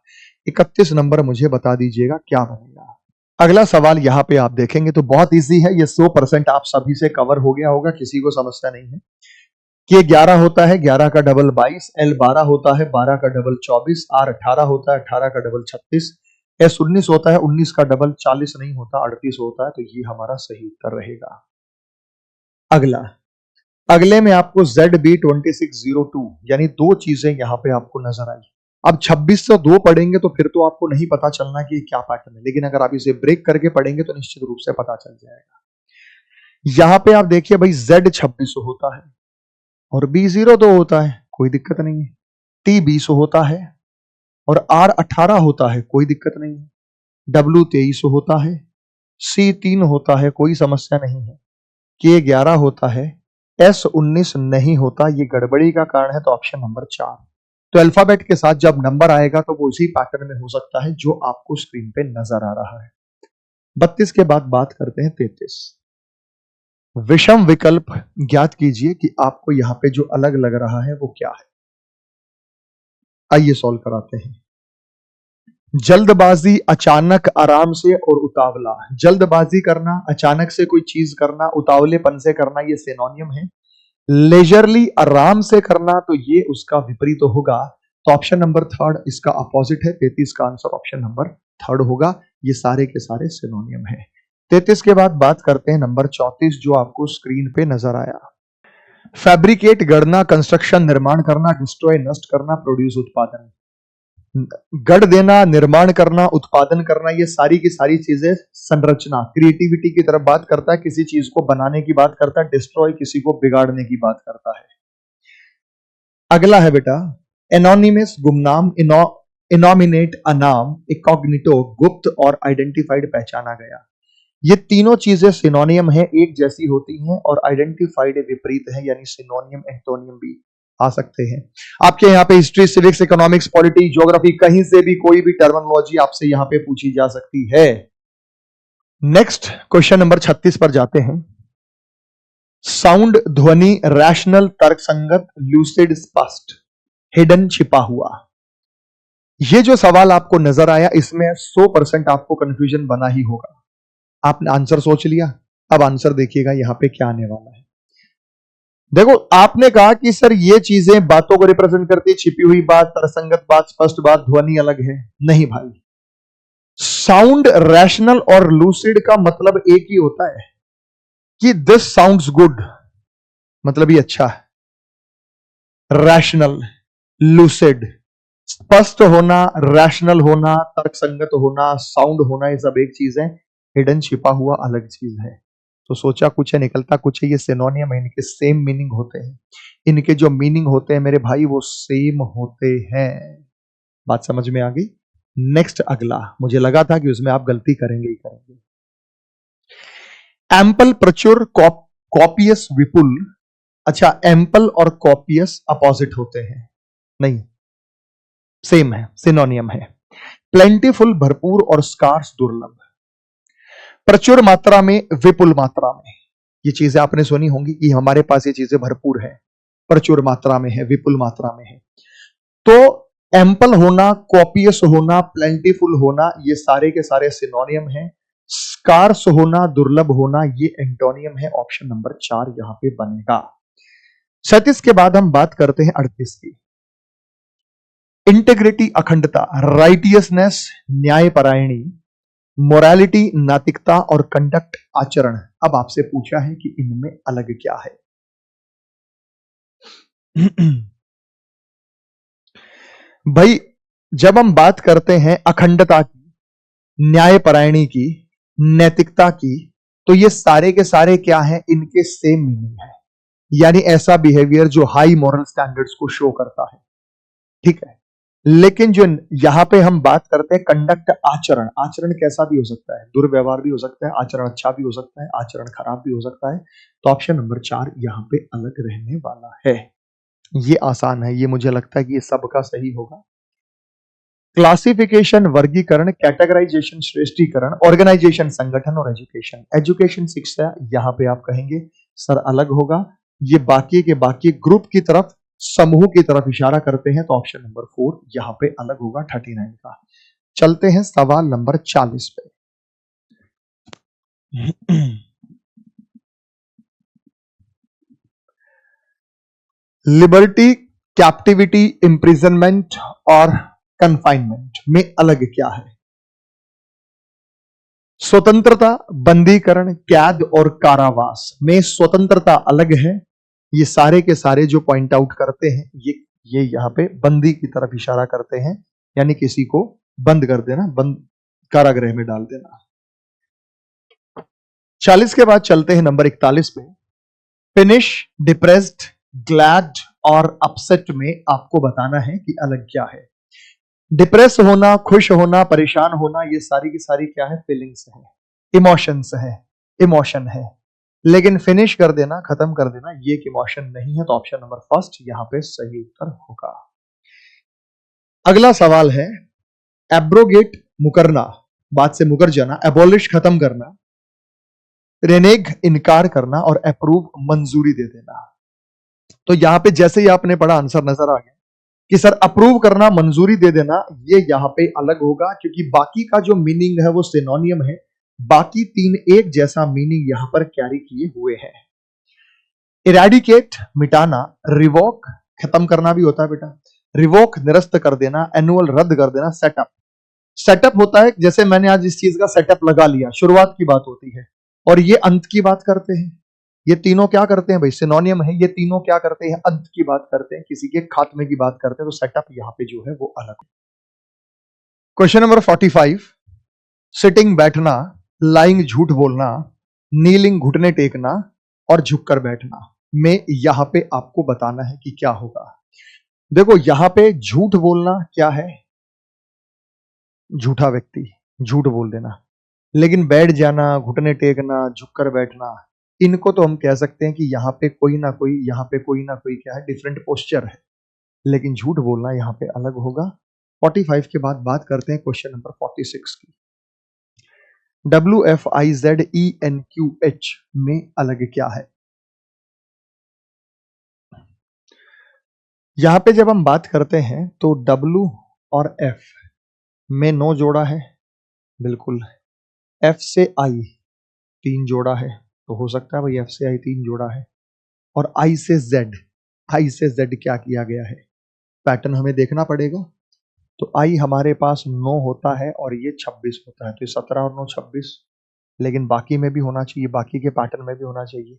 [SPEAKER 1] 31 नंबर मुझे बता दीजिएगा क्या बनेगा। अगला सवाल यहां पे आप देखेंगे तो बहुत इजी है, ये 100% आप सभी से कवर हो गया होगा, किसी को समस्या नहीं है। कि 11 होता है, 11 का डबल 22, L 12 होता है, 12 का डबल 24, R 18 होता है, 18 का डबल 36, S 19 होता है, 19 का डबल 40 नहीं होता, 38 होता है, तो ये हमारा सही उत्तर रहेगा। अगला, अगले में आपको ZB2602 यानी दो चीजें यहां पे आपको नजर आई। अब 26 से 2 पढ़ेंगे तो फिर तो आपको नहीं पता चलना कि क्या पैटर्न है, लेकिन अगर आप इसे ब्रेक करके पढ़ेंगे तो निश्चित रूप से पता चल जाएगा। यहां पे आप देखिए भाई, Z 26 होता है और B02 होता है, कोई दिक्कत नहीं है। T 20 होता है और R 18 होता है, कोई दिक्कत नहीं है। W 23 होता है, C 3 होता है, कोई समस्या नहीं है। K 11 होता है, S 19 नहीं होता, ये गड़बड़ी का कारण है, तो ऑप्शन नंबर 4। तो अल्फाबेट के साथ जब नंबर आएगा तो वो इसी पैटर्न में हो सकता है जो आपको स्क्रीन पे नजर आ रहा है। 32 के बाद बात करते हैं 33। विषम विकल्प ज्ञात कीजिए कि आपको यहां पे जो अलग लग रहा है वो क्या है। आइए सॉल्व कराते हैं। जल्दबाजी, अचानक, आराम से और उतावला। जल्दबाजी करना, अचानक से कोई चीज करना, उतावलेपन से करना, ये सिनोनियम है। लेजरली, आराम से करना, तो ये उसका विपरीत होगा। तो ऑप्शन नंबर 3 इसका अपोजिट है। 33 का आंसर ऑप्शन नंबर 3 होगा। ये सारे के सारे सिनोनियम है। 33 के बाद बात करते हैं नंबर 34 जो आपको स्क्रीन पे नजर आया। फैब्रिकेट, गढ़ना, कंस्ट्रक्शन, निर्माण करना, डिस्ट्रॉय, नष्ट करना, प्रोड्यूस, उत्पादन। गढ़ देना, निर्माण करना, उत्पादन करना, ये सारी की सारी चीजें संरचना, क्रिएटिविटी की तरफ बात करता है, किसी चीज को बनाने की बात करता है। डिस्ट्रॉय किसी को बिगाड़ने की बात करता है। अगला है बेटा एनोनिमस, गुमनाम, इनोमिनेट, अनाम, इकॉग्निटो, गुप्त, और आइडेंटिफाइड, पहचाना गया। ये तीनों चीजें सिनोनियम है, एक जैसी होती हैं, और आइडेंटिफाइड विपरीत है, यानी सिनोनियम एंटोनियम भी आ सकते हैं। आपके यहाँ पे history, civics, economics, polity, geography, कहीं से भी कोई भी टर्मिनोलॉजी आपसे यहाँ पे पूछी जा सकती है। नेक्स्ट क्वेश्चन नंबर 36 पर जाते हैं। साउंड, ध्वनि, रैशनल, तर्कसंगत, लूसिड, स्पष्ट, हिडन, छिपा हुआ। ये जो सवाल आपको नजर आया इसमें 100% आपको कंफ्यूजन बना ही होगा। आपने आंसर सोच लिया, अब आंसर देखिएगा यहां पे क्या आने वाला है। देखो, आपने कहा कि सर ये चीजें बातों को रिप्रेजेंट करती है, छिपी हुई बात, तर्कसंगत बात, स्पष्ट बात, ध्वनि अलग है। नहीं भाई, साउंड, रैशनल और लूसिड का मतलब एक ही होता है कि दिस साउंड्स गुड, मतलब ये अच्छा है। रैशनल, लूसिड, स्पष्ट होना, रैशनल होना, तर्कसंगत होना, साउंड होना, ये सब एक चीज है। हिडन, छिपा हुआ अलग चीज है। तो सोचा कुछ है, निकलता कुछ है। ये सिनोनियम है, इनके सेम मीनिंग होते हैं। इनके जो मीनिंग होते हैं मेरे भाई वो सेम होते हैं। बात समझ में आ गई। नेक्स्ट अगला, मुझे लगा था कि उसमें आप गलती करेंगे ही करेंगे। एम्पल, प्रचुर, कॉपियस, विपुल। अच्छा, एम्पल और कॉपियस अपोजिट होते हैं? नहीं, सेम है, सिनोनियम है। प्लेंटीफुल, भरपूर, और स्कार्स, दुर्लभ। प्रचुर मात्रा में, विपुल मात्रा में, ये चीजें आपने सुनी होंगी कि हमारे पास ये चीजें भरपूर है, प्रचुर मात्रा में है, विपुल मात्रा में है। तो एम्पल होना, कॉपियस होना, प्लेंटीफुल होना, ये सारे के सारे सिनोनियम हैं। स्कार्स होना, दुर्लभ होना, ये एंटोनियम है। ऑप्शन नंबर 4 यहां पे बनेगा। 37 के बाद हम बात करते हैं 38 की। इंटेग्रिटी, अखंडता, राइटियसनेस, न्यायपरायणी, मोरालिटी, नैतिकता, और कंडक्ट, आचरण। अब आपसे पूछा है कि इनमें अलग क्या है। भाई जब हम बात करते हैं अखंडता की, न्यायपरायणी की, नैतिकता की, तो ये सारे के सारे क्या हैं, इनके सेम मीनिंग है। यानी ऐसा बिहेवियर जो हाई मॉरल स्टैंडर्ड्स को शो करता है, ठीक है। लेकिन जो यहां पे हम बात करते हैं कंडक्ट, आचरण, आचरण कैसा भी हो सकता है, दुर्व्यवहार भी हो सकता है, आचरण अच्छा भी हो सकता है, आचरण खराब भी हो सकता है। तो ऑप्शन नंबर 4 यहां पे अलग रहने वाला है। ये आसान है, ये मुझे लगता है कि ये सबका सही होगा। क्लासिफिकेशन, वर्गीकरण, कैटेगराइजेशन, श्रेष्ठीकरण, ऑर्गेनाइजेशन, संगठन, और एजुकेशन। एजुकेशन, शिक्षा, यहां पे आप कहेंगे सर अलग होगा। ये बाकी के बाकी ग्रुप की तरफ, समूह की तरफ इशारा करते हैं, तो ऑप्शन नंबर 4 यहां पे अलग होगा 39 का। चलते हैं सवाल नंबर 40 पे। लिबर्टी, कैप्टिविटी, इंप्रिजनमेंट और कन्फाइनमेंट में अलग क्या है। स्वतंत्रता, बंदीकरण, कैद और कारावास में स्वतंत्रता अलग है। ये सारे के सारे जो पॉइंट आउट करते हैं, ये यहां पे बंदी की तरफ इशारा करते हैं, यानी किसी को बंद कर देना, बंद कारागृह में डाल देना। 40 के बाद चलते हैं नंबर 41 पे। फिनिश, डिप्रेस्ड, ग्लैड और अपसेट में आपको बताना है कि अलग क्या है। डिप्रेस होना, खुश होना, परेशान होना, ये सारी की सारी क्या है, फीलिंग्स है, इमोशंस है, इमोशन है। लेकिन फिनिश कर देना, खत्म कर देना, ये एक इमोशन नहीं है। तो ऑप्शन नंबर फर्स्ट यहां पे सही उत्तर होगा। अगला सवाल है एब्रोगेट, मुकरना, बात से मुकर जाना, एबॉलिश, खत्म करना, रेनेग, इनकार करना, और अप्रूव, मंजूरी दे देना। तो यहां पे जैसे ही आपने पढ़ा आंसर नजर आ गया कि सर अप्रूव करना, मंजूरी दे देना, ये यहां पे अलग होगा, क्योंकि बाकी का जो मीनिंग है वो सिनोनियम है। बाकी तीन एक जैसा मीनिंग यहां पर कैरी किए हुए हैं। इरेडिकेट, मिटाना, रिवोक, खत्म करना भी होता है बेटा, रिवोक, निरस्त कर देना, एनुअल, रद्द कर देना, सेटअप। सेटअप होता है जैसे मैंने आज इस चीज का सेटअप लगा लिया, शुरुआत की बात होती है। और ये अंत की बात करते हैं। ये तीनों क्या करते हैं भाई, सिनोनियम है। ये तीनों क्या करते हैं, अंत की बात करते हैं, किसी के खात्मे की बात करते हैं। तो सेटअप यहां पे जो है वो अलग। Question number 45। सिटिंग, बैठना, लाइंग, झूठ बोलना, नीलिंग, घुटने टेकना, और झुककर बैठना में यहां पे आपको बताना है कि क्या होगा। देखो यहां पे झूठ बोलना क्या है, झूठा व्यक्ति, झूठ बोल देना। लेकिन बैठ जाना, घुटने टेकना, झुककर बैठना, इनको तो हम कह सकते हैं कि यहाँ पे कोई ना कोई, यहाँ पे कोई ना कोई क्या है, डिफरेंट पोस्चर है। लेकिन झूठ बोलना यहाँ पे अलग होगा। 45 के बाद बात करते हैं क्वेश्चन नंबर 46 की। WFIZENQH में अलग क्या है। यहां पे जब हम बात करते हैं तो W और F में 9 जोड़ा है, बिल्कुल। F से I 3 जोड़ा है, तो हो सकता है भाई F से I 3 जोड़ा है। और I से Z क्या किया गया है, पैटर्न हमें देखना पड़ेगा। तो I हमारे पास 9 होता है और ये 26 होता है, तो 17 और 9 26। लेकिन बाकी में भी होना चाहिए, बाकी के पैटर्न में भी होना चाहिए।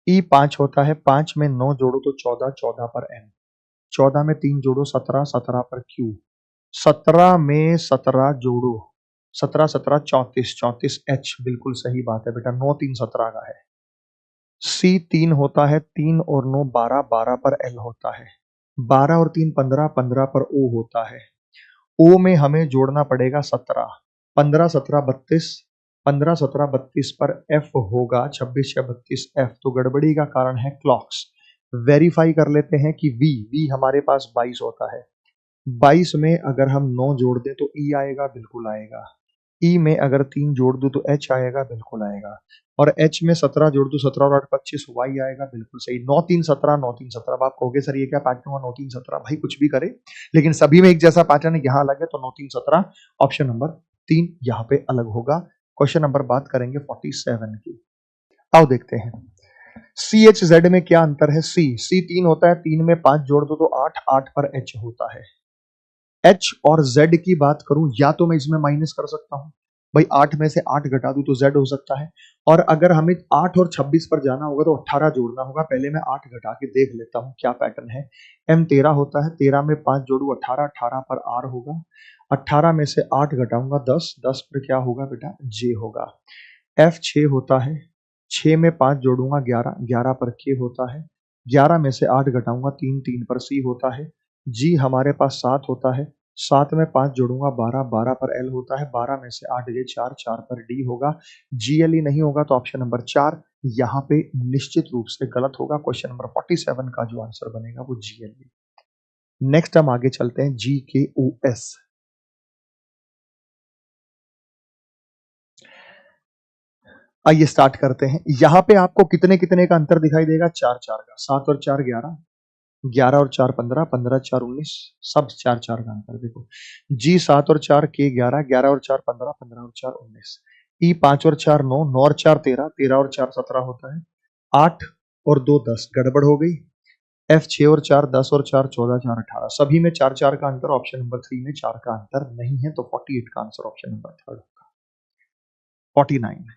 [SPEAKER 1] E 5 होता है, 5 में 9 जोड़ो तो 14, 14 पर N, 14 में 3 जोड़ो 17, 17 पर Q, 17 में 17 जोड़ो, 17 17 34, 34 H, बिल्कुल सही बात है बेटा, 9 3 17 का है। C 3 होता है, 3 और 9 12, 12 पर L होता है, 12 और 3 15, 15 पर O होता है। O में हमें जोड़ना पड़ेगा 17, 15 17 32, 15 17 32 पर F होगा 26 या 32 F। तो गड़बड़ी का कारण है क्लॉक्स। वेरीफाई कर लेते हैं कि V हमारे पास 22 होता है, 22 में अगर हम 9 जोड़ दें तो E आएगा, बिल्कुल आएगा। E में अगर 3 जोड़ दूं तो H आएगा, बिल्कुल आएगा। और H में 17 जोड़ दूं, 17 और 8 25, Y आएगा, बिल्कुल सही। 9 3 17, 9 3 17। अब आप कहोगे सर ये क्या पैटर्न हुआ 9 3 17, भाई कुछ भी करे लेकिन सभी में एक जैसा पैटर्न है, यहाँ अलग है, तो 9 3 17 ऑप्शन नंबर 3 यहाँ पे अलग होगा। क्वेश्चन नंबर बात करेंगे 47 की। आओ देखते हैं सी एच जेड में क्या अंतर है। सी 3 होता है, 3 में 5 जोड़ दो तो 8, 8 पर एच होता है। एच और जेड की बात करूं, या तो मैं इसमें माइनस कर सकता हूं भाई, 8 में से 8 घटा दूं तो जेड हो सकता है, और अगर हमें 8 और 26 पर जाना होगा तो 18 जोड़ना होगा। पहले मैं 8 घटा के देख लेता हूं क्या पैटर्न है। एम 13 होता है, 13 में 5 जोड़ू 18, 18 पर आर होगा, 18 में से 8 घटाऊंगा 10, 10 पर क्या होगा बेटा, जे होगा। एफ 6 होता है, 6 में 5 जोड़ूंगा 11, 11 पर के होता है, 11 में से 8 घटाऊंगा 3, 3 पर सी होता है। जी हमारे पास 7 होता है, 7 में 5 जोड़ूंगा 12, 12 पर एल होता है, 12 में से 8 गए 4, 4 पर डी होगा। जीएलई नहीं होगा तो ऑप्शन नंबर 4 यहाँ पे निश्चित रूप से गलत होगा। क्वेश्चन नंबर 47 का जो आंसर बनेगा वो जीएलई। नेक्स्ट हम आगे चलते हैं जी के ओ एस। आइए स्टार्ट करते हैं। यहां पे आपको कितने कितने का अंतर दिखाई देगा, 4 4 का, 7 और 4 11, 11 और 4 15, 15 4 19, सब 4 4 का अंतर देखो। जी 7 और 4 के 11, 11 और 4 15, 15 और 4 19। ई 5 और 4 9, 9 और 4 13, 13 और 4 17 होता है। 8 और 2 10, गड़बड़ हो गई। एफ 6 और 4 10 और 4 14, 4 18, सभी में 4 4 का अंतर, ऑप्शन नंबर 3 में 4 का अंतर नहीं है, तो 48 का आंसर ऑप्शन नंबर 3 होगा। 49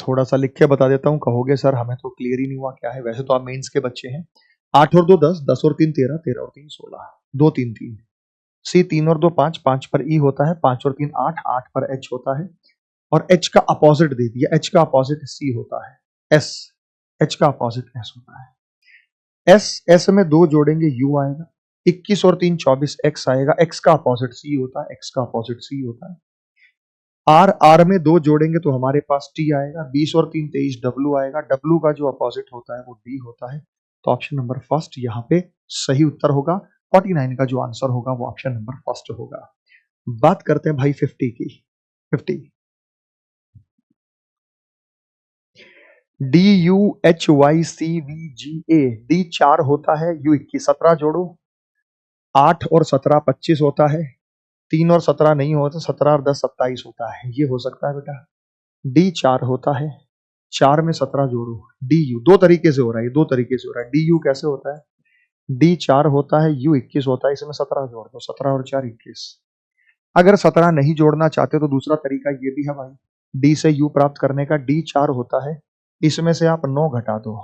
[SPEAKER 1] थोड़ा सा लिख के बता देता हूं, कहोगे सर हमें तो क्लियर ही नहीं हुआ क्या है। वैसे तो आप मेंस के बच्चे हैं। 8 और 2 10, 10 और 3 13, 13 और 3 16, 2 3 3। सी 3 और 2 5, 5 पर ई होता है, 5 और 3 8, 8 पर एच होता है, और एच का अपोजिट दे दिया, एच का अपोजिट सी होता है, एस, एच का अपोजिट एस होता है। एस एस में 2 जोड़ेंगे यू आएगा, 21 और 3 24 एक्स आएगा, एक्स का अपोजिट सी होता है, एक्स का अपोजिट सी होता है। आर आर में 2 जोड़ेंगे तो हमारे पास टी आएगा, 20 और 3 23 डब्ल्यू आएगा, डब्ल्यू का जो अपोजिट होता है वो डी होता है, तो ऑप्शन नंबर फर्स्ट यहाँ पे सही उत्तर होगा। 49 का जो आंसर होगा वो ऑप्शन नंबर फर्स्ट होगा। बात करते हैं भाई 50 की। 50 D U H Y C V G A, D 4 होता है, यू 21, 17 जोड़ो, 8 और 17 25 होता है, 3 और 17 नहीं होता, 17 और 10 27 होता है, ये हो सकता है बेटा। डी 4 होता है, 4 में 17 जोड़ो, डी यू, दो तरीके से हो रहा है, दो तरीके से हो रहा है। डी यू कैसे होता है, डी 4 होता है, यू 21 होता है, इसमें 17 जोड़ दो, 17 और 4 21। अगर 17 नहीं जोड़ना चाहते तो दूसरा तरीका ये भी है भाई, डी से यू प्राप्त करने का। डी 4 होता है, इसमें से आप 9 घटा दो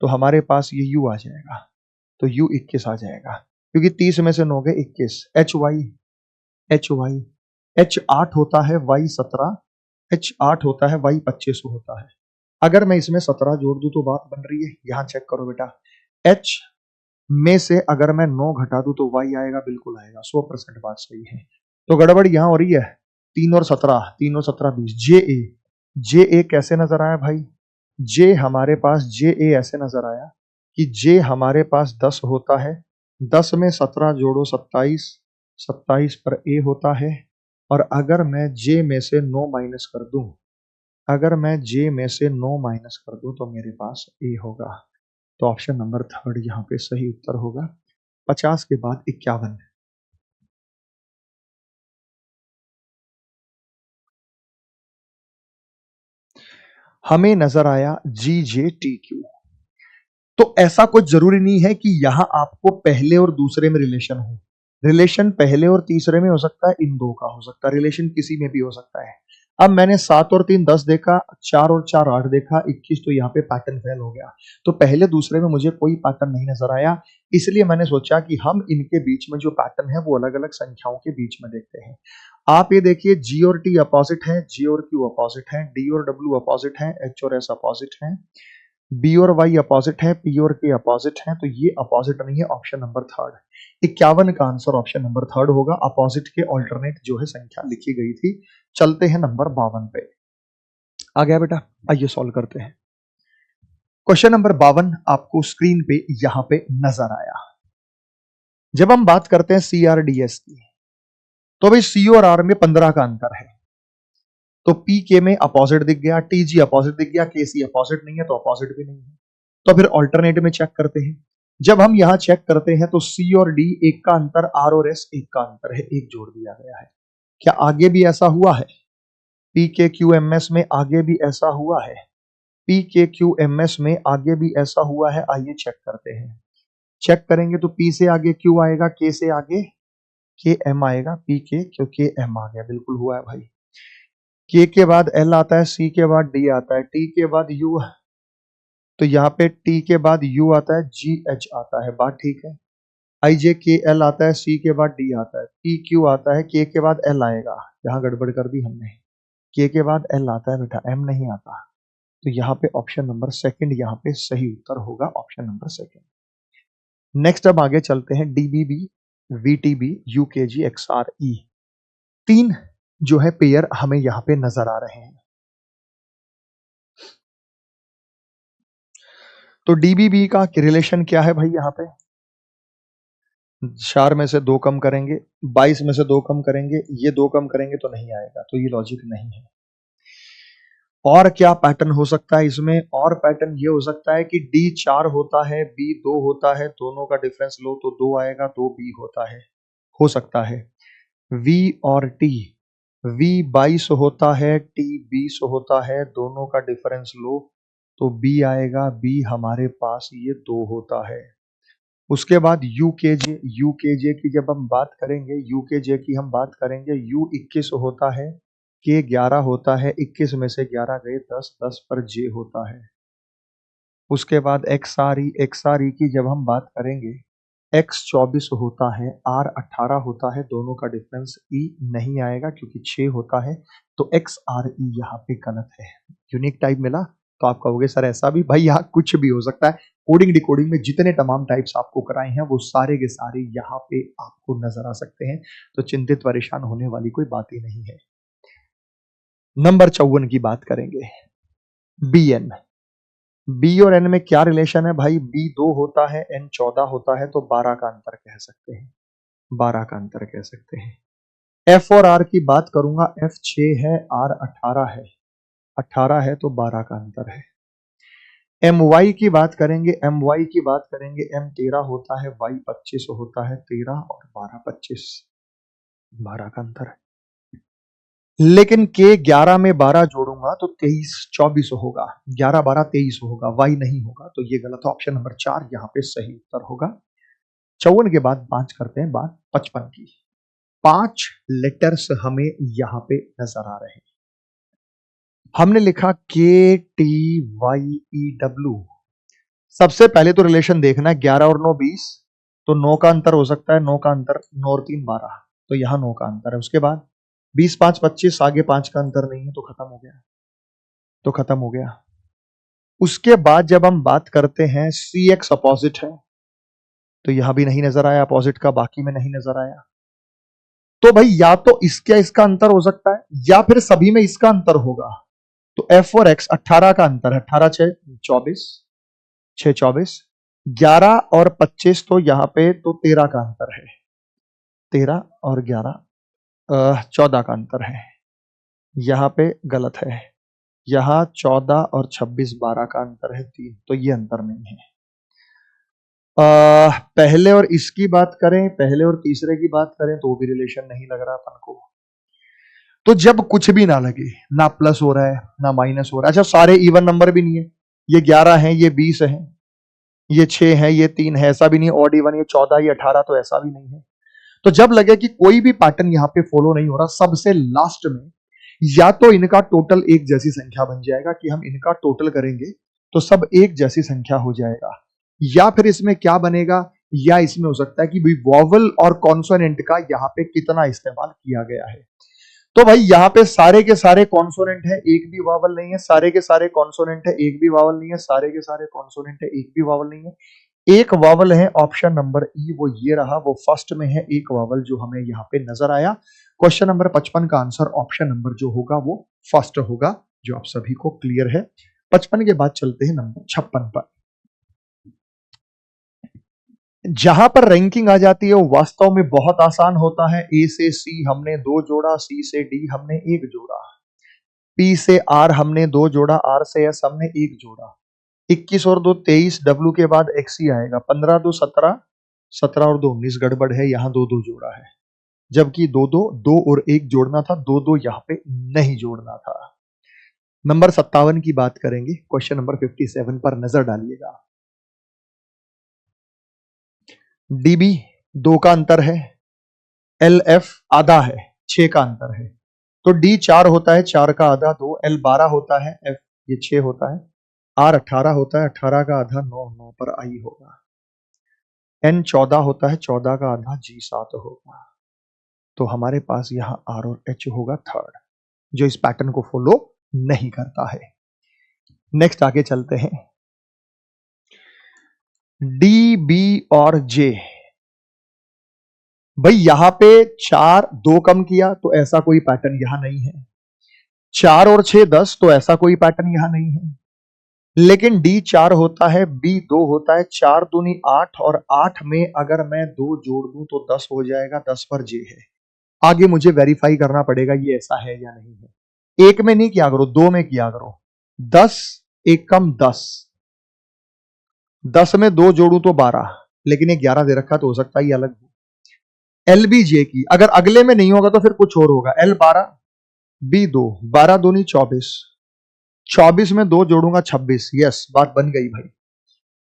[SPEAKER 1] तो हमारे पास ये यू आ जाएगा, तो यू 21 आ जाएगा, क्योंकि 30 में से 9 गए 21। H Y, H Y, H 8 होता है, वाई 17, एच 8 होता है, वाई 25 होता है। अगर मैं इसमें 17 जोड़ दूं तो बात बन रही है, यहां चेक करो बेटा, एच में से अगर मैं 9 घटा दूं तो वाई आएगा, बिल्कुल आएगा, 100% बात सही है। तो गड़बड़ यहां हो रही है, 3 और 17, 3 और 17 20। जे ए, जे ए कैसे नजर आया भाई, जे हमारे पास, जे ए ऐसे नजर आया कि जे हमारे पास 10 होता है, 10 में 17 जोड़ो 27, 27 पर ए होता है, और अगर मैं जे में से 9 माइनस कर दूं, अगर मैं जे में से 9 माइनस कर दूं तो मेरे पास ए होगा, तो ऑप्शन नंबर 3 यहाँ पे सही उत्तर होगा। 50 के बाद 51। हमें नजर आया जी जे टी क्यू। तो ऐसा कुछ जरूरी नहीं है कि यहां आपको पहले और दूसरे में रिलेशन हो, रिलेशन पहले और तीसरे में हो सकता है, इन दो का हो सकता है, रिलेशन किसी में भी हो सकता है। अब मैंने 7 और 3 10 देखा, 4 और 4 8 देखा, 21, तो यहाँ पे पैटर्न फेल हो गया। तो पहले दूसरे में मुझे कोई पैटर्न नहीं नजर आया, इसलिए मैंने सोचा कि हम इनके बीच में जो पैटर्न है वो अलग अलग संख्याओं के बीच में देखते हैं। आप ये देखिए, जी और टी अपोजिट है, जी और क्यू अपोजिट है, डी और डब्ल्यू अपोजिट है, एच और एस अपोजिट है, बी और वाई अपोजिट है, पी और के अपोजिट है, तो ये अपोजिट नहीं है, ऑप्शन नंबर 3। 51 का आंसर ऑप्शन नंबर 3 होगा, अपोजिट के ऑल्टरनेट जो है संख्या लिखी गई थी। चलते हैं नंबर 52 पे। आ गया बेटा, आइए सॉल्व करते हैं। क्वेश्चन नंबर 52 आपको स्क्रीन पे यहां पे नजर आया। जब हम बात करते हैं सीआरडीएस की, तो भाई सी और आर में 15 का अंतर है, तो पी के में अपोजिट दिख गया, टी जी अपोजिट दिख गया, के सी अपोजिट नहीं है तो अपोजिट भी नहीं है, तो फिर ऑल्टरनेट में चेक करते हैं। जब हम यहां चेक करते हैं तो सी और डी एक का अंतर, आर और एस एक का अंतर है, एक जोड़ दिया गया है। क्या आगे भी ऐसा हुआ है? पी के क्यू एम एस में आगे भी ऐसा हुआ है? पी के क्यू एम एस में आगे भी ऐसा हुआ है? आइए चेक करते हैं। चेक करेंगे तो पी से आगे क्यू आएगा, के से आगे के एम आएगा, पी के क्यू के एम आ गया, बिल्कुल हुआ है भाई। के बाद एल आता है, सी के बाद डी आता है, टी के बाद यू, तो यहाँ पे टी के बाद यू आता है, जी एच आता है, बात ठीक है। आई जे के एल आता है, सी के बाद डी आता है, पी क्यू आता है, के बाद एल आएगा, यहाँ गड़बड़ कर दी हमने, के बाद एल आता है बेटा, एम नहीं आता। तो यहाँ पे ऑप्शन नंबर सेकंड यहाँ पे सही उत्तर होगा, ऑप्शन नंबर सेकंड। नेक्स्ट अब आगे चलते हैं, डीबीबी, वीटीबी, यूकेजी, एक्सआरई, तीन जो है पेयर हमें यहाँ पे नजर आ रहे हैं। तो डीबीबी का रिलेशन क्या है भाई? यहाँ पे 4 में से 2 कम करेंगे, 22 में से 2 कम करेंगे, ये 2 कम करेंगे तो नहीं आएगा, तो ये लॉजिक नहीं है। और क्या पैटर्न हो सकता है इसमें? और पैटर्न ये हो सकता है कि डी 4 होता है, बी 2 होता है, दोनों का डिफरेंस लो तो 2 आएगा, 2 बी होता है, हो सकता है। वी और टी, वी 22 होता है, टी 20 होता है, दोनों का डिफरेंस लो तो बी आएगा, बी हमारे पास ये 2 होता है। उसके बाद यूकेजे, यूकेजे की जब हम बात करेंगे, यूकेजे की हम बात करेंगे, यू 21 होता है, के 11 होता है, 21 में से 11 गए 10, 10 पर जे होता है। उसके बाद एक्सआरई, एक्सआरई की जब हम बात करेंगे, एक्स 24 होता है, आर 18 होता है, दोनों का डिफरेंस ई नहीं आएगा क्योंकि 6 होता है, तो एक्स आर ई यहाँ पे गलत है। यूनिक टाइप मिला? तो आप कहोगे सर ऐसा भी, भाई यहाँ कुछ भी हो सकता है। कोडिंग डिकोडिंग में जितने तमाम टाइप्स आपको कराए हैं वो सारे के सारे यहाँ पे आपको नजर आ सकते हैं, तो चिंतित परेशान होने वाली कोई बात ही नहीं है। नंबर 54 की बात करेंगे, बी एन, बी और एन में क्या रिलेशन है भाई? बी 2 होता है, एन 14 होता है, तो 12 का अंतर कह सकते हैं, 12 का अंतर कह सकते हैं। एफ और आर की बात करूंगा, एफ 6 है, आर 18 है, 18 है तो 12 का अंतर है। एम वाई की बात करेंगे, एम वाई की बात करेंगे, एम 13 होता है, वाई 25 होता है, 13 और 12 25, 12 का अंतर है। लेकिन के 11 में 12 जोड़ूंगा तो 23 24 होगा, 11 12 23 होगा, वाई नहीं होगा, तो ये गलत है। ऑप्शन नंबर 4 यहाँ पे सही उत्तर होगा। 54 के बाद 5 करते हैं बात 55 की। 5 लेटर्स हमें यहाँ पे नजर आ रहे हैं। हमने लिखा के टी वाई ई डब्ल्यू। सबसे पहले तो रिलेशन देखना है, 11 और 9 20, तो 9 का अंतर हो सकता है, 9 का अंतर, 9 और 3 12, तो यहां 9 का अंतर है। उसके बाद 20 5 25, आगे 5 का अंतर नहीं है, तो खत्म हो गया, तो खत्म हो गया। उसके बाद जब हम बात करते हैं सी एक्स अपोजिट है, तो यहां भी नहीं नजर आया अपोजिट का, बाकी में नहीं नजर आया। तो भाई या तो इसका इसका अंतर हो सकता है या फिर सभी में इसका अंतर होगा। तो एफ और एक्स 18 का अंतर है, 18 6 24, 6 24, 11 और 25, तो यहां पे तो 13 का अंतर है, 13 और 11 14 का अंतर है, यहां पे गलत है। यहां 14 और 26 12 का अंतर है, 3, तो ये अंतर नहीं है। पहले और इसकी बात करें, पहले और तीसरे की बात करें तो वो भी रिलेशन नहीं लग रहा अपन को। तो जब कुछ भी ना लगे, ना प्लस हो रहा है ना माइनस हो रहा है, अच्छा सारे इवन नंबर भी नहीं है, ये 11 है, ये 20 है, ये 6 है, ये 3 है, ऐसा भी नहीं ऑड इवन, ये 14 ये 18, तो ऐसा भी नहीं है। तो जब लगे कि कोई भी पैटर्न यहाँ पे फॉलो नहीं हो रहा, सबसे लास्ट में या तो इनका टोटल एक जैसी संख्या बन जाएगा कि हम इनका टोटल करेंगे तो सब एक जैसी संख्या हो जाएगा, या फिर इसमें क्या बनेगा, या इसमें हो सकता है कि भाई वॉवल और कॉन्सोनेंट का यहाँ पे कितना इस्तेमाल किया गया है। तो भाई यहाँ पे सारे के सारे कॉन्सोनेंट है, एक भी वावल नहीं है, सारे के सारे कॉन्सोनेंट है, एक भी वावल नहीं है, सारे के सारे कॉन्सोनेंट है, एक भी वावल नहीं है, एक वावल है, ऑप्शन नंबर ई वो ये रहा, वो फर्स्ट में है, एक वावल जो हमें यहाँ पे नजर आया। क्वेश्चन नंबर 55 का आंसर ऑप्शन नंबर जो होगा वो फर्स्ट होगा, जो आप सभी को क्लियर है। 55 के बाद चलते हैं नंबर 56 पर। जहां पर रैंकिंग आ जाती है वो वास्तव में बहुत आसान होता है। ए से सी हमने 2 जोड़ा, सी से डी हमने 1 जोड़ा, पी से आर हमने 2 जोड़ा, आर से एस हमने 1 जोड़ा, 21 और 2 23, डब्ल्यू के बाद एक्स ही आएगा, 15 2 17, 17 और 2 19, गड़बड़ है, यहाँ 2 2 जोड़ा है, जबकि दो दो, दो और एक जोड़ना था, दो दो यहां पे नहीं जोड़ना था। नंबर 57 की बात करेंगे, क्वेश्चन नंबर 57 पर नजर डालिएगा। डीबी 2 का अंतर है, एल एफ आधा है, 6 का अंतर है, तो डी 4 होता है, 4 का आधा 2, एल 12 होता है, एफ ये 6 होता है, आर 18 होता है, 18 का आधा 9, 9 पर आई होगा, एन 14 होता है, 14 का आधा जी 7 होगा। तो हमारे पास यहां आर और एच होगा थर्ड, जो इस पैटर्न को फॉलो नहीं करता है। नेक्स्ट आगे चलते हैं, डी बी और जे। भाई यहां पे 4 2 कम किया तो ऐसा कोई पैटर्न यहां नहीं है, 4 और 6 10 तो ऐसा कोई पैटर्न यहां नहीं है, लेकिन डी 4 होता है, बी 2 होता है, 4 दूनी 8 और 8 में अगर मैं 2 जोड़ दूं तो 10 हो जाएगा, 10 पर जे है। आगे मुझे वेरीफाई करना पड़ेगा ये ऐसा है या नहीं है। एक में नहीं किया करो, 2 में किया करो। 10 एक कम 10, 10 में 2 जोड़ू तो 12, लेकिन ये 11 दे रखा तो हो सकता है ये अलग हो। एल बी जे की अगर अगले में नहीं होगा तो फिर कुछ और होगा, एल 12 बी 2, 12 दूनी 24, 24 में 2 जोड़ूंगा 26, यस बात बन गई भाई।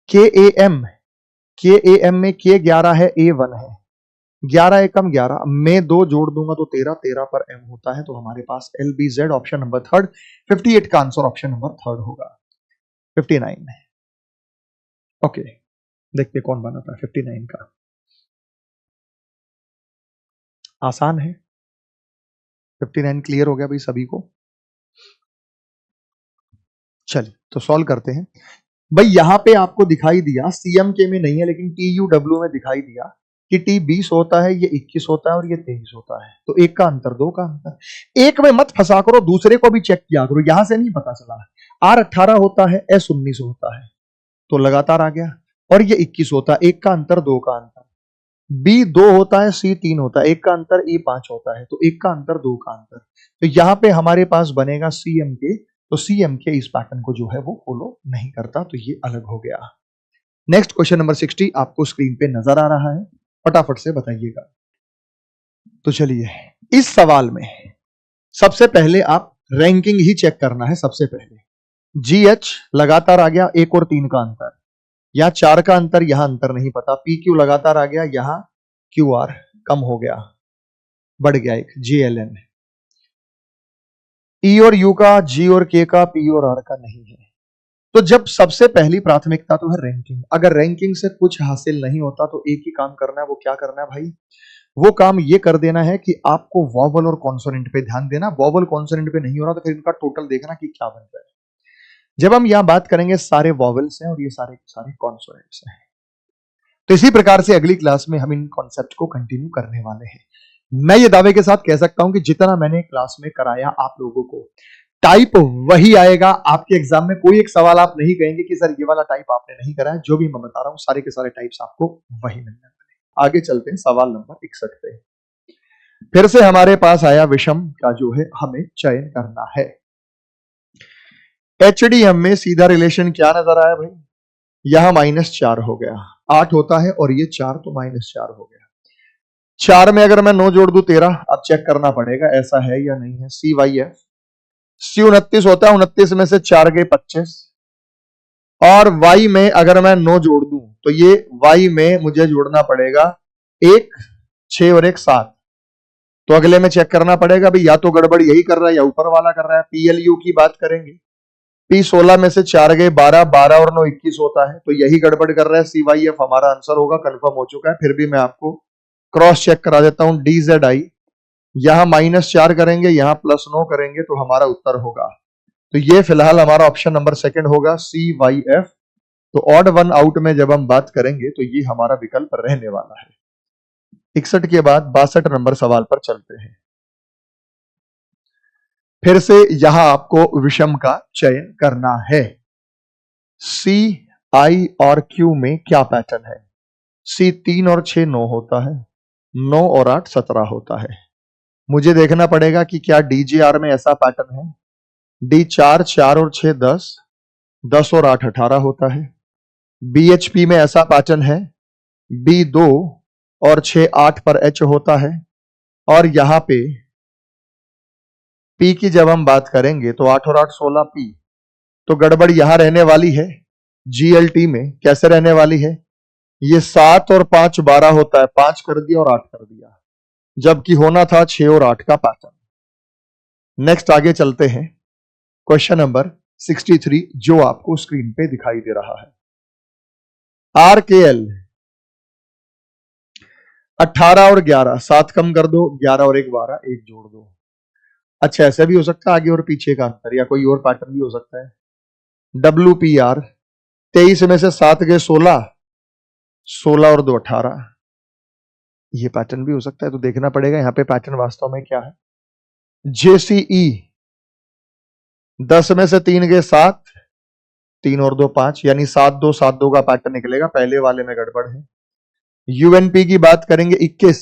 [SPEAKER 1] के ए एम में के 11 है, ए 1 है, 11 एकम 11 में 2 जोड़ दूंगा तो 13, 13 पर एम होता है, तो हमारे पास L B Z option number third, 58 का आंसर ऑप्शन नंबर थर्ड होगा। 59 ओके, देखते कौन बनाता है 59 का। आसान है, 59 क्लियर हो गया भाई सभी को। चलिए तो सॉल्व करते हैं। भाई यहां पे आपको दिखाई दिया सीएमके में नहीं है, लेकिन टीयूडब्ल्यू में दिखाई दिया कि टी 20 होता है, ये 21 होता है और ये 23 होता है, तो एक का अंतर, दो का अंतर। एक में मत फंसा करो, दूसरे को भी चेक किया करो, यहां से नहीं पता चला। आर 18 होता है, एस 19 होता है, तो लगातार आ गया, और ये 21 होता है, एक का अंतर, दो का अंतर। बी 2 होता है, सी 3 होता है, एक का अंतर, ई 5 होता है, तो एक का अंतर, दो का अंतर। तो यहां पे हमारे पास बनेगा सीएमके, तो सीएमके इस पैटर्न को जो है वो फॉलो नहीं करता, तो ये अलग हो गया। नेक्स्ट क्वेश्चन नंबर 60 आपको स्क्रीन पे नजर आ रहा है, फटाफट से बताइएगा। तो चलिए इस सवाल में सबसे पहले आप रैंकिंग ही चेक करना है। सबसे पहले जीएच लगातार आ गया, 1 और 3 का अंतर, यहां 4 का अंतर, यहां अंतर नहीं पता। पी क्यू लगातार आ गया, यहां क्यू आर कम हो गया, बढ़ गया एक, जीएलएन। ई और यू का, जी और के का, पी और आर का नहीं है। तो जब सबसे पहली प्राथमिकता तो है रैंकिंग, अगर रैंकिंग से कुछ हासिल नहीं होता तो एक ही काम करना है, वो क्या करना है भाई, वो काम ये कर देना है कि आपको वॉवल और कॉन्सोनेंट पे ध्यान देना। वॉवल कॉन्सोनेंट पे नहीं हो रहा तो फिर इनका टोटल देखना कि क्या बन रहा है। जब हम यहां बात करेंगे सारे वॉवल्स हैं और ये सारे सारे कॉन्सोनेंट्स हैं, तो इसी प्रकार से अगली क्लास में हम इन कॉन्सेप्ट को कंटिन्यू करने वाले हैं। मैं ये दावे के साथ कह सकता हूं कि जितना मैंने क्लास में कराया आप लोगों को, टाइप वही आएगा। आपके एग्जाम में कोई एक सवाल आप नहीं कहेंगे कि सर ये वाला टाइप आपने नहीं कराया, जो भी मैं बता रहा हूं सारे के सारे टाइप्स आपको वही मिलने वाले। आगे चलते हैं सवाल नंबर 61 पे। फिर से हमारे पास आया विषम का जो है हमें चयन करना है। एचडीएम में सीधा रिलेशन क्या नजर आया भाई, यहां -4 हो गया, 8 होता है और ये 4, तो -4 हो गया। 4 में अगर मैं 9 जोड़ दूं 13, अब चेक करना पड़ेगा ऐसा है या नहीं है। सी वाई एफ, सी 29 होता है, 29 में से 4 गए 25, और वाई में अगर मैं 9 जोड़ दूं तो ये वाई में मुझे जोड़ना पड़ेगा 1 6 और 1 7, तो अगले में चेक करना पड़ेगा भाई, या तो गड़बड़ यही कर रहा है या ऊपर वाला कर रहा है। पीएलयू की बात करेंगे, पी 16 में से 4 गए 12, 12 और 9 21 होता है, तो यही गड़बड़ कर रहा है। सी वाई एफ हमारा आंसर होगा, कंफर्म हो चुका है। फिर भी मैं आपको क्रॉस चेक करा देता हूं। डी जेड आई, यहां -4 करेंगे, यहां +9 करेंगे, तो हमारा उत्तर होगा, तो ये फिलहाल हमारा ऑप्शन नंबर सेकंड होगा, सी वाई एफ। तो ऑड वन आउट में जब हम बात करेंगे तो ये हमारा विकल्प रहने वाला है। 61 के बाद 62 नंबर सवाल पर चलते हैं। फिर से यहां आपको विषम का चयन करना है। सी आई और क्यू में क्या पैटर्न है, सी 3 और 6 9 होता है, 9 और 8 17 होता है। मुझे देखना पड़ेगा कि क्या डीजीआर में ऐसा पैटर्न है। डी 4 4 और 6 10, 10 और 8 18 होता है। बीएचपी में ऐसा पैटर्न है, बी 2 और 6 8 पर एच होता है। और यहां पे पी की जब हम बात करेंगे तो 8 और 8 16 पी, तो गड़बड़ यहां रहने वाली है जीएलटी में। कैसे रहने वाली है? ये 7 और 5 12 होता है, 5 कर दिया और 8 कर दिया, जबकि होना था 6 और 8 का पैटर्न। नेक्स्ट आगे चलते हैं, क्वेश्चन नंबर 63 जो आपको स्क्रीन पे दिखाई दे रहा है। आरकेएल 18 और 11, 7 कम कर दो, 11 और 1 12, 1 जोड़ दो। अच्छा, ऐसे भी हो सकता है आगे और पीछे का अंतर, या कोई और पैटर्न भी हो सकता है। WPR 23 में से 7 गए 16, 16 और 2 18, ये पैटर्न भी हो सकता है। तो देखना पड़ेगा यहां पे पैटर्न वास्तव में क्या है। JCE 10 में से 3 गए 7, 3 और 2 5, यानी 7 2 7 2 का पैटर्न निकलेगा, पहले वाले में गड़बड़ है। UNP की बात करेंगे 21,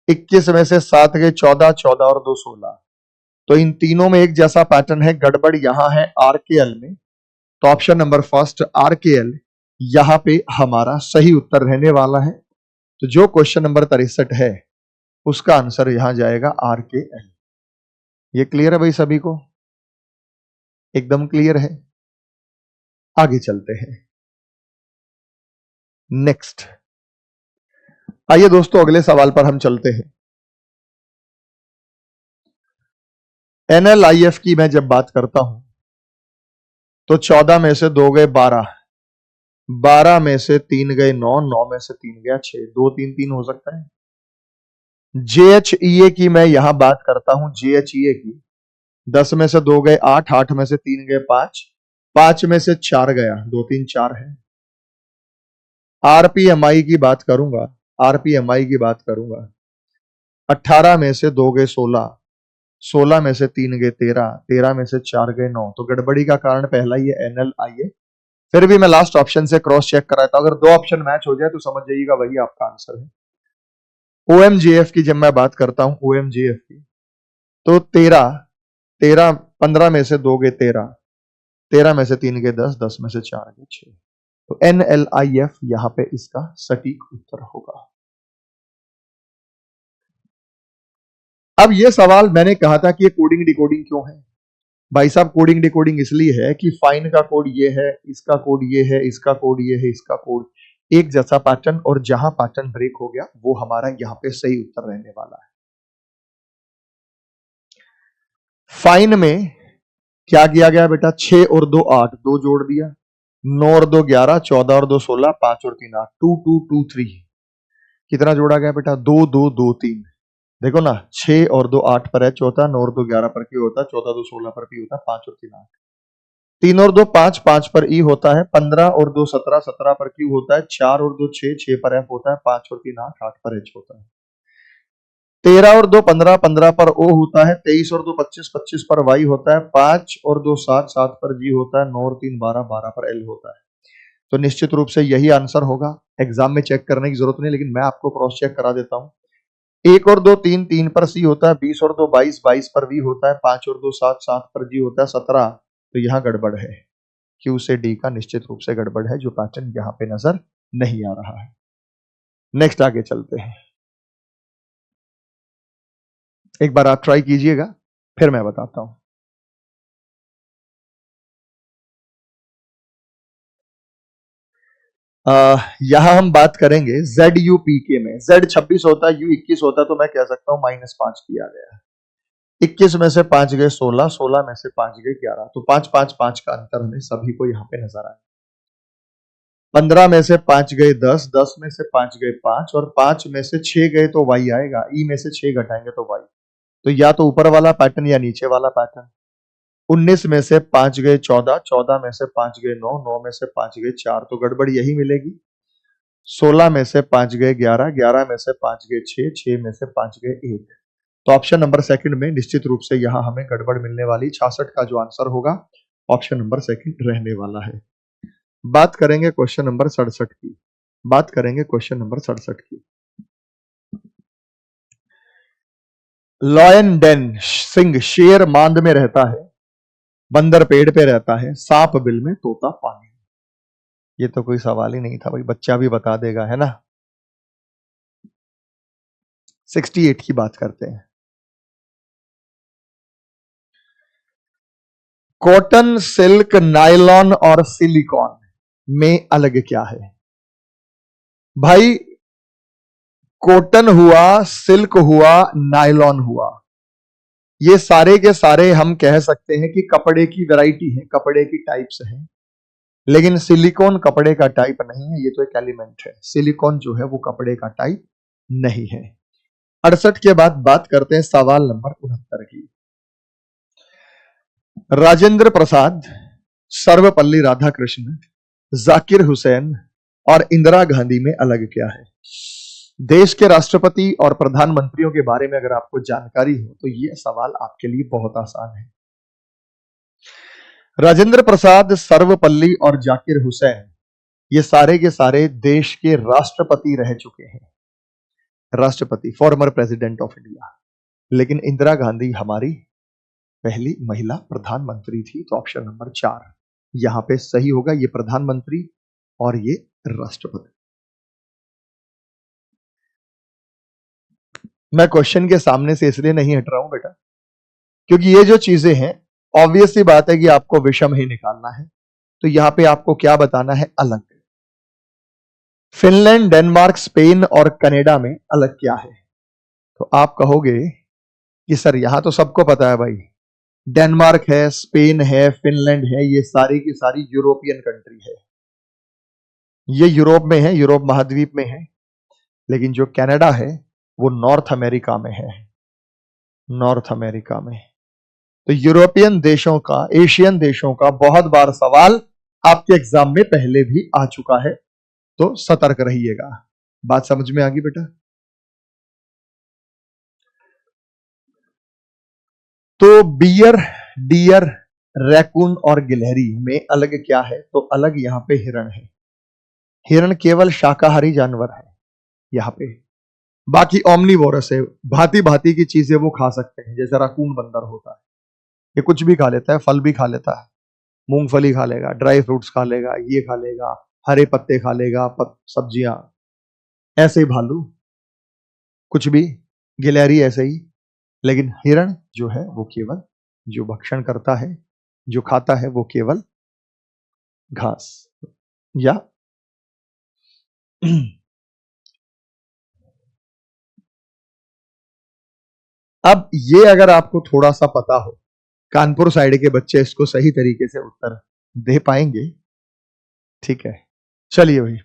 [SPEAKER 1] 21 में से 7 गए 14, 14 और 2 16, तो इन तीनों में एक जैसा पैटर्न है, गड़बड़ यहां है RKL में। तो ऑप्शन नंबर फर्स्ट RKL यहां पे हमारा सही उत्तर रहने वाला है। तो जो क्वेश्चन नंबर 63 है उसका आंसर यहां जाएगा RKL। ये क्लियर है भाई सभी को? एकदम क्लियर है। आगे चलते हैं, नेक्स्ट। आइए दोस्तों अगले सवाल पर हम चलते हैं। NLIF की मैं जब बात करता हूं तो 14 में से 2 गए 12, 12 में से 3 गए 9, 9 में से 3 गया 6, 2 3 3 हो सकता है। JHEA की मैं यहां बात करता हूं, JHEA की 10 में से 2 गए 8, 8 में से 3 गए 5, 5 में से 4 गया, 2 3 4 है। RPMI की बात करूंगा, RPMI की बात करूंगा, 18 में से 2 गए 16, 16 में से 3 गए 13, 13 में से 4 गए 9, तो गड़बड़ी का कारण पहला ही है NLIA। फिर भी मैं लास्ट ऑप्शन से क्रॉस चेक कराता हूं, अगर दो ऑप्शन मैच हो जाए तो समझ जाइएगा वही आपका आंसर है। OMJF की जब मैं बात करता हूं, OMJF की, तो 13 13 15 में से 2 गए 13, 13 में से 3 गए 10, 10 में से 4 गए 6, तो NLIF यहां पे इसका सटीक उत्तर होगा। अब ये सवाल मैंने कहा था कि ये कोडिंग डिकोडिंग क्यों है भाई साहब? कोडिंग डिकोडिंग इसलिए है कि फाइन का कोड ये है, इसका कोड ये है, इसका कोड ये है, इसका कोड एक जैसा पैटर्न, और जहां पैटर्न ब्रेक हो गया वो हमारा यहां पे सही उत्तर रहने वाला है। फाइन में क्या किया गया बेटा? 6 और 2 8, 2 जोड़ दिया, 9 और 2 11, 14 और 2 16, 5 और 3 8, 2 2 2 3, कितना जोड़ा गया बेटा? 2 2 2 3। देखो ना, 6 और 2 8 पर है चौथा, 9 और 2 11 पर क्यू होता है, 14 2 16 पर पी होता है, 5 और 3 8, 3 और 2 5, 5 पर ई होता है, 15 और 2 17, 17 पर क्यू होता है, 4 और 2 6, 6 पर एफ होता है, 5 और 3 8, 8 पर एच होता है, 13 और 2 15, 15 पर ओ होता है, 23 और 2 25, 25 पर वाई होता है, 5 और 2 7, 7 पर जी होता है, 9 और 3 12, 12 पर एल होता है। तो निश्चित रूप से यही आंसर होगा। एग्जाम में चेक करने की जरूरत नहीं, लेकिन मैं आपको क्रॉस चेक करा देता हूं। 1 और 2 3, 3 पर सी होता है, 20 और 2 22, 22 पर वी होता है, 5 और 2 7, 7 पर जी होता है, 17। तो यहां गड़बड़ है, क्यू से डी का निश्चित रूप से गड़बड़ है, जो पैटर्न यहां पे नजर नहीं आ रहा है। नेक्स्ट आगे चलते हैं, एक बार आप ट्राई कीजिएगा फिर मैं बताता हूं। यहां हम बात करेंगे ZUPK में। Z 26 होता है, U 21 होता है, तो मैं कह सकता हूं -5 किया गया है। 21 में से 5 गए 16, 16 में से 5 गए 11, तो 5 5 5 का अंतर हमें सभी को यहां पे नजर आया। 15 में से 5 गए 10, 10 में से 5 गए 5, और 5 में से 6 गए तो y आएगा, ई में से 6 घटाएंगे तो y, तो या तो ऊपर वाला पैटर्न या नीचे वाला पैटर्न। 19 में से 5 गए 14, 14 में से 5 गए 9, 9 में से 5 गए 4, तो गड़बड़ यही मिलेगी। 16 में से 5 गए 11, 11 में से 5 गए 6, 6 में से 5 गए 1, तो ऑप्शन नंबर सेकंड में निश्चित रूप से यहां हमें गड़बड़ मिलने वाली। 66 का जो आंसर होगा ऑप्शन नंबर सेकंड रहने वाला है। बात करेंगे क्वेश्चन नंबर 67 की, बात करेंगे क्वेश्चन नंबर 67 की। लॉयन डेन सिंह शेर मांद में रहता है, बंदर पेड़ पे रहता है, सांप बिल में, तोता पानी। ये तो कोई सवाल ही नहीं था भाई, बच्चा भी बता देगा, है ना। 68 की बात करते हैं। कॉटन, सिल्क, नायलॉन और सिलिकॉन में अलग क्या है? भाई कॉटन हुआ, सिल्क हुआ, नायलॉन हुआ, ये सारे के सारे हम कह सकते हैं कि कपड़े की वैरायटी है, कपड़े की टाइप्स हैं। लेकिन सिलिकॉन कपड़े का टाइप नहीं है, ये तो एक एलिमेंट है। सिलिकॉन जो है वो कपड़े का टाइप नहीं है। 68 के बाद बात करते हैं सवाल नंबर 69 की। राजेंद्र प्रसाद, सर्वपल्ली राधाकृष्ण, जाकिर हुसैन और इंदिरा गांधी में अलग क्या है? देश के राष्ट्रपति और प्रधानमंत्रियों के बारे में अगर आपको जानकारी हो तो यह सवाल आपके लिए बहुत आसान है। राजेंद्र प्रसाद, सर्वपल्ली और जाकिर हुसैन ये सारे के सारे देश के राष्ट्रपति रह चुके हैं, राष्ट्रपति, फॉर्मर प्रेसिडेंट ऑफ इंडिया। लेकिन इंदिरा गांधी हमारी पहली महिला प्रधानमंत्री थी। तो ऑप्शन नंबर 4 यहां पे सही होगा, ये प्रधानमंत्री और ये राष्ट्रपति। मैं क्वेश्चन के सामने से इसलिए नहीं हट रहा हूं बेटा, क्योंकि ये जो चीजें हैं ऑब्वियस सी बात है कि आपको विषम ही निकालना है। तो यहां पे आपको क्या बताना है? अलग। फिनलैंड, डेनमार्क, स्पेन और कनाडा में अलग क्या है? तो आप कहोगे कि सर यहां तो सबको पता है भाई, डेनमार्क है, स्पेन है, फिनलैंड है, ये सारी की सारी यूरोपियन कंट्री है, ये यूरोप में है, यूरोप महाद्वीप में है। लेकिन जो कनाडा है वो नॉर्थ अमेरिका में है, नॉर्थ अमेरिका में। तो यूरोपियन देशों का, एशियन देशों का बहुत बार सवाल आपके एग्जाम में पहले भी आ चुका है, तो सतर्क रहिएगा। बात समझ में आ गई बेटा? तो बियर, डियर, रैकून और गिलहरी में अलग क्या है? तो अलग यहां पे हिरण है। हिरण केवल शाकाहारी जानवर है यहां पे, बाकी ओमनीवोरस है, भांति भांति की चीजें वो खा सकते हैं। जैसे रैकून बंदर होता है, ये कुछ भी खा लेता है, फल भी खा लेता है, मूंगफली खा लेगा, ड्राई फ्रूट्स खा लेगा, ये खा लेगा, हरे पत्ते खा लेगा, सब्जियां। ऐसे ही भालू कुछ भी, गिलहरी ऐसे ही। लेकिन हिरण जो है वो केवल जो भक्षण करता है, जो खाता है, वो केवल घास या अब ये अगर आपको थोड़ा सा पता हो, कानपुर साइड के बच्चे इसको सही तरीके से उत्तर दे पाएंगे। ठीक है, चलिए भाई।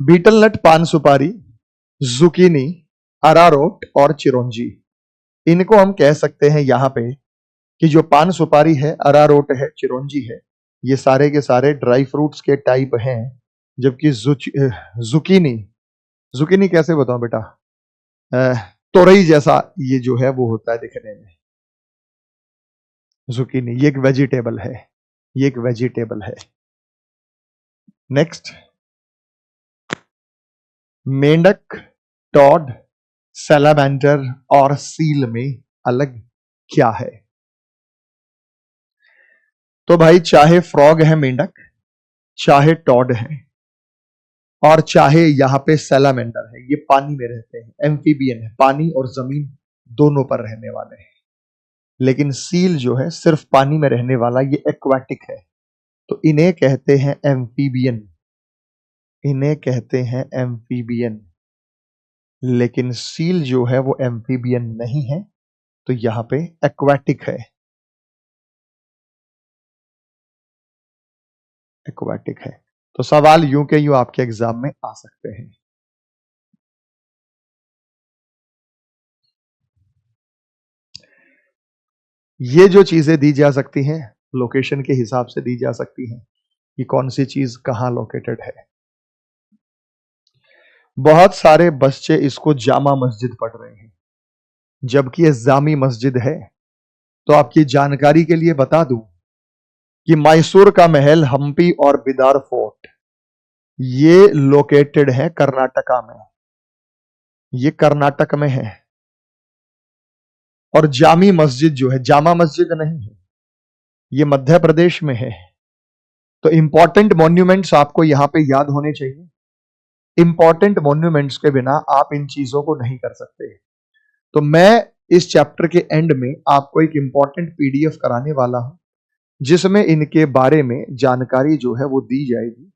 [SPEAKER 1] बीटल नट, पान सुपारी, जुकीनी, अरारोट और चिरौंजी, इनको हम कह सकते हैं यहां पे कि जो पान सुपारी है, अरारोट है, चिरौंजी है, ये सारे के सारे ड्राई फ्रूट्स के टाइप हैं। जबकि जुकीनी, जुकीनी कैसे बताऊं बेटा, तोरई जैसा ये जो है वो होता है दिखने में, जुकीनी। ये एक वेजिटेबल है, ये एक वेजिटेबल है। नेक्स्ट, मेंढक, टॉड, सैलामेंडर और सील में अलग क्या है? तो भाई चाहे फ्रॉग है मेंढक, चाहे टॉड है, और चाहे यहां पे सैलामेंडर है, ये पानी में रहते हैं, एम्फीबियन है, पानी और जमीन दोनों पर रहने वाले हैं। लेकिन सील जो है सिर्फ पानी में रहने वाला, ये एक्वाटिक है। तो इन्हें कहते हैं एम्फीबियन, इन्हें कहते हैं एम्फीबियन। लेकिन सील जो है वो एम्फीबियन नहीं है, तो यहां पे एक्वाटिक है, एक्वाटिक है। तो सवाल यूं के यूं आपके एग्जाम में आ सकते हैं। ये जो चीजें दी जा सकती हैं लोकेशन के हिसाब से दी जा सकती हैं कि कौन सी चीज कहां लोकेटेड है। बहुत सारे बच्चे इसको जामा मस्जिद पढ़ रहे हैं, जबकि ये जामी मस्जिद है। तो आपकी जानकारी के लिए बता दूं कि मैसूर का महल, हम्पी और बिदार फोर्ट ये लोकेटेड है कर्नाटका में, ये कर्नाटक में है। और जामी मस्जिद जो है, जामा मस्जिद नहीं है, ये मध्य प्रदेश में है। तो इंपॉर्टेंट मॉन्यूमेंट्स आपको यहां पे याद होने चाहिए। इंपॉर्टेंट मॉन्यूमेंट्स के बिना आप इन चीजों को नहीं कर सकते। तो मैं इस चैप्टर के एंड में आपको एक इंपॉर्टेंट पीडीएफ कराने वाला हूं, जिसमें इनके बारे में जानकारी जो है वो दी जाएगी।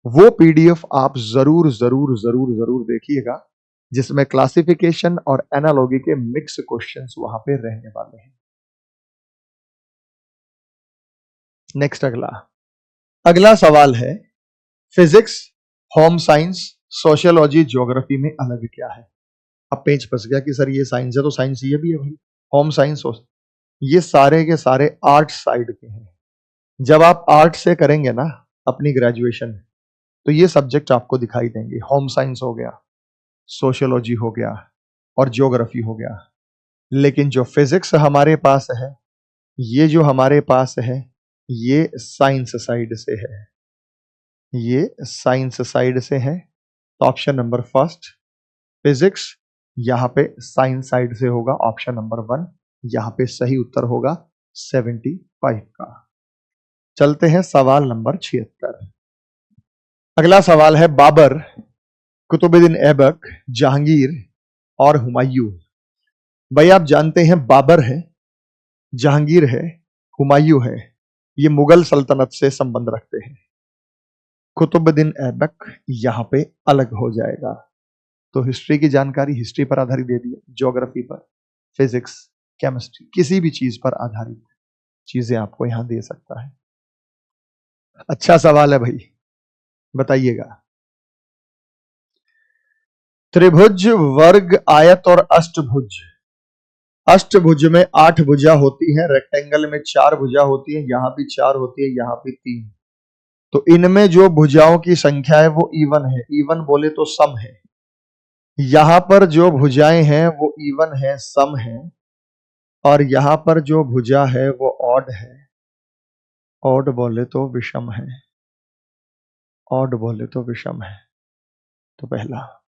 [SPEAKER 1] वो पीडीएफ आप जरूर जरूर जरूर जरूर देखिएगा, जिसमें क्लासिफिकेशन और एनालॉजी के मिक्स क्वेश्चंस वहां पे रहने वाले हैं। नेक्स्ट अगला सवाल है, physics, home science, sociology, geography में अलग क्या है? अब पेज फंस गया कि सर ये साइंस है तो साइंस ये भी है भाई, होम साइंस, ये सारे के सारे आर्ट साइड के हैं। जब आप आर्ट से करेंगे ना अपनी ग्रेजुएशन, तो ये सब्जेक्ट आपको दिखाई देंगे। होम साइंस हो गया, सोशियोलॉजी हो गया और ज्योग्राफी हो गया। लेकिन जो फिजिक्स हमारे पास है, ये जो हमारे पास है, ये साइंस साइड से है, ये साइंस साइड से है। तो ऑप्शन नंबर फर्स्ट फिजिक्स यहां पे साइंस साइड से होगा। ऑप्शन नंबर 1 यहां पे सही उत्तर होगा 75 का। चलते हैं सवाल नंबर 76। अगला सवाल है, बाबर, कुतुबुद्दीन ऐबक, जहांगीर और हुमायूं। भाई आप जानते हैं बाबर है, जहांगीर है, हुमायूं है, ये मुगल सल्तनत से संबंध रखते हैं। कुतुबुद्दीन ऐबक यहां पे अलग हो जाएगा। तो हिस्ट्री की जानकारी हिस्ट्री पर आधारित दे दी, ज्योग्राफी पर, फिजिक्स, केमिस्ट्री, किसी भी चीज पर आधारित चीजें आपको यहां दे सकता है। अच्छा सवाल है भाई, बताइएगा। त्रिभुज, वर्ग, आयत और अष्टभुज। अष्टभुज में 8 भुजा होती है, रेक्टेंगल में 4 भुजा होती है, यहां भी 4 होती है, यहां भी 3। तो इनमें जो भुजाओं की संख्या है वो इवन है, इवन बोले तो सम है। यहां पर जो भुजाएं हैं वो इवन है, सम है, और यहां पर जो भुजा है वो ऑड है, ऑड बोले तो विषम है, ऑड बोले तो विषम है। तो पहला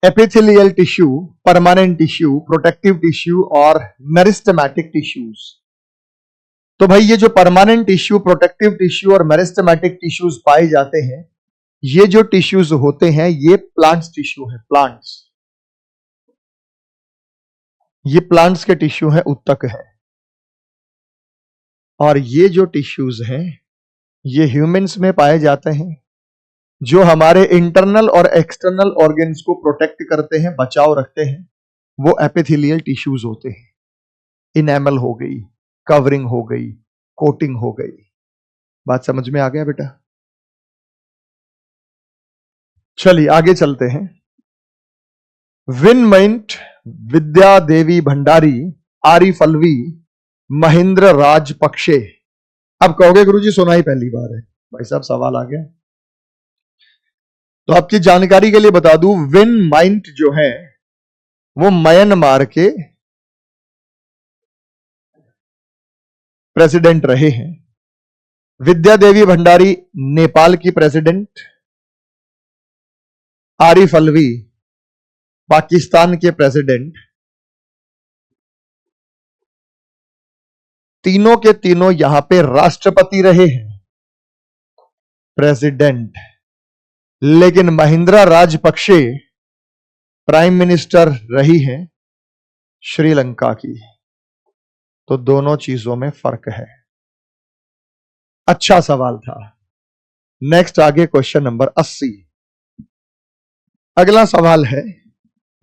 [SPEAKER 1] epithelial tissue, permanent tissue, protective tissue और मेरिस्टेमेटिक टिश्यूज। तो भाई ये जो परमानेंट टिश्यू, प्रोटेक्टिव टिश्यू और मेरिस्टेमेटिक टिश्यूज पाए जाते हैं, ये जो टिश्यूज होते हैं ये प्लांट्स टिश्यू है, प्लांट्स, ये प्लांट्स के टिश्यू है, उत्तक है। और ये जो टिश्यूज हैं ये ह्यूमंस में पाए जाते हैं, जो हमारे इंटरनल और एक्सटर्नल ऑर्गन्स को प्रोटेक्ट करते हैं, बचाव रखते हैं, वो एपिथेलियल टिश्यूज होते हैं। इनेमल हो गई, कवरिंग हो गई, कोटिंग हो गई। बात समझ में आ गया बेटा? चलिए आगे चलते हैं। विनमेंट, विद्या देवी भंडारी, आरिफ अलवी, महेंद्र राजपक्षे। अब कहोगे गुरुजी सुना ही पहली बार है। भाई साहब सवाल आ गया, तो आपकी जानकारी के लिए बता दूं, विन माइंट जो है वो म्यांमार के प्रेसिडेंट रहे हैं। विद्या देवी भंडारी नेपाल की प्रेसिडेंट, आरिफ अलवी पाकिस्तान के प्रेसिडेंट। तीनों के तीनों यहां पे राष्ट्रपति रहे हैं, प्रेसिडेंट। लेकिन महिंद्रा राजपक्षे प्राइम मिनिस्टर रही हैं श्रीलंका की। तो दोनों चीजों में फर्क है। अच्छा सवाल था। नेक्स्ट आगे क्वेश्चन नंबर 80। अगला सवाल है,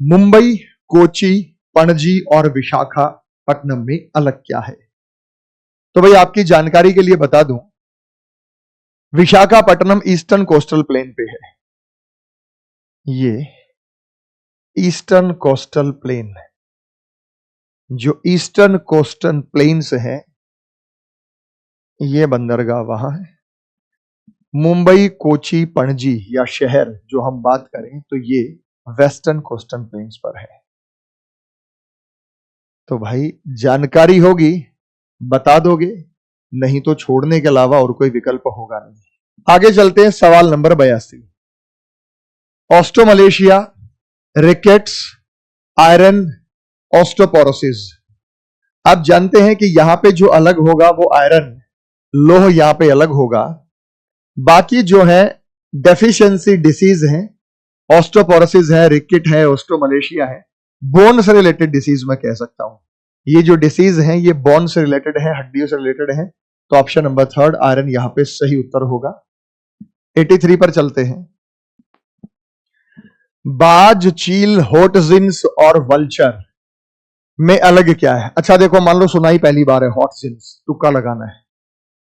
[SPEAKER 1] मुंबई, कोची, पणजी और विशाखापट्टनम में अलग क्या है? तो भाई आपकी जानकारी के लिए बता दूं, विशाखापट्टनम ईस्टर्न कोस्टल प्लेन पे है। ये ईस्टर्न कोस्टल प्लेन, जो ईस्टर्न कोस्टल प्लेन्स है, ये बंदरगाह वहां है। मुंबई, कोची, पणजी या शहर जो हम बात करें तो ये वेस्टर्न कोस्टल प्लेन्स पर है। तो भाई जानकारी होगी बता दोगे, नहीं तो छोड़ने के अलावा और कोई विकल्प होगा नहीं। आगे चलते हैं सवाल नंबर 82। Osteomalacia, rickets, iron, osteoporosis. आप जानते हैं कि यहां पे जो अलग होगा वो आयरन, लोह यहां पे अलग होगा। बाकी जो है डेफिशिएंसी डिसीज है, ऑस्टोपोरोसिस है, रिकेट है, ऑस्ट्रोमलेशिया है, बोन से रिलेटेड डिसीज मैं कह सकता हूं। ये जो डिसीज है ये बोन से रिलेटेड है, हड्डियों से रिलेटेड है, तो ऑप्शन नंबर थर्ड आयरन यहां पे सही उत्तर होगा। 83 पर चलते हैं। बाज, चील, हॉटजिन्स और वल्चर में अलग क्या है? अच्छा देखो, मान लो सुनाई पहली बार है, हॉटजिन्स, तुक्का लगाना है,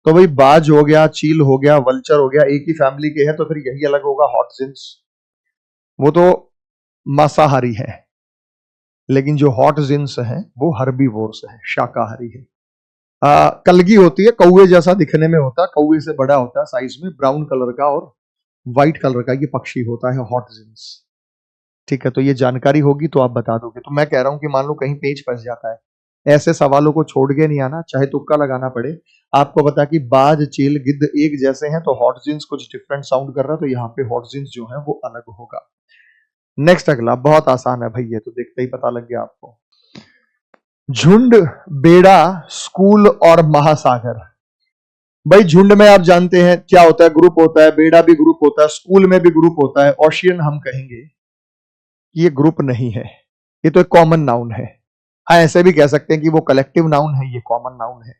[SPEAKER 1] तो भाई बाज हो गया, चील हो गया, वल्चर हो गया, एक ही फैमिली के हैं, तो फिर यही अलग होगा हॉटजिन्स। वो तो मांसाहारी है, लेकिन जो हॉटजिन्स है वो हर्बीवोर्स है, शाकाहारी है। कलगी होती है, कौवे जैसा दिखने में होता है, कौवे से बड़ा होता है साइज में, ब्राउन कलर का और व्हाइट कलर का ये पक्षी होता है हॉटजिन्स। ठीक है, तो ये जानकारी होगी तो आप बता दोगे। तो मैं कह रहा हूं कि मान लो कहीं पेज फंस जाता है, ऐसे सवालों को छोड़ के नहीं आना, चाहे तुक्का लगाना पड़े। आपको बता कि बाज, चील, गिद्ध एक जैसे हैं, तो हॉटजिन्स कुछ डिफरेंट साउंड कर रहा है, तो यहाँ पे हॉटजिन्स जो है वो अलग होगा। नेक्स्ट अगला बहुत आसान है भाई, ये तो देखते ही पता लग गया आपको। झुंड, बेड़ा, स्कूल और महासागर। भाई झुंड में आप जानते हैं क्या होता है, ग्रुप होता है, बेड़ा भी ग्रुप होता है, स्कूल में भी ग्रुप होता है। ओशियन हम कहेंगे ये ग्रुप नहीं है, ये तो एक कॉमन नाउन है। हाँ, ऐसे भी कह सकते हैं कि वो कलेक्टिव नाउन है, ये कॉमन नाउन है।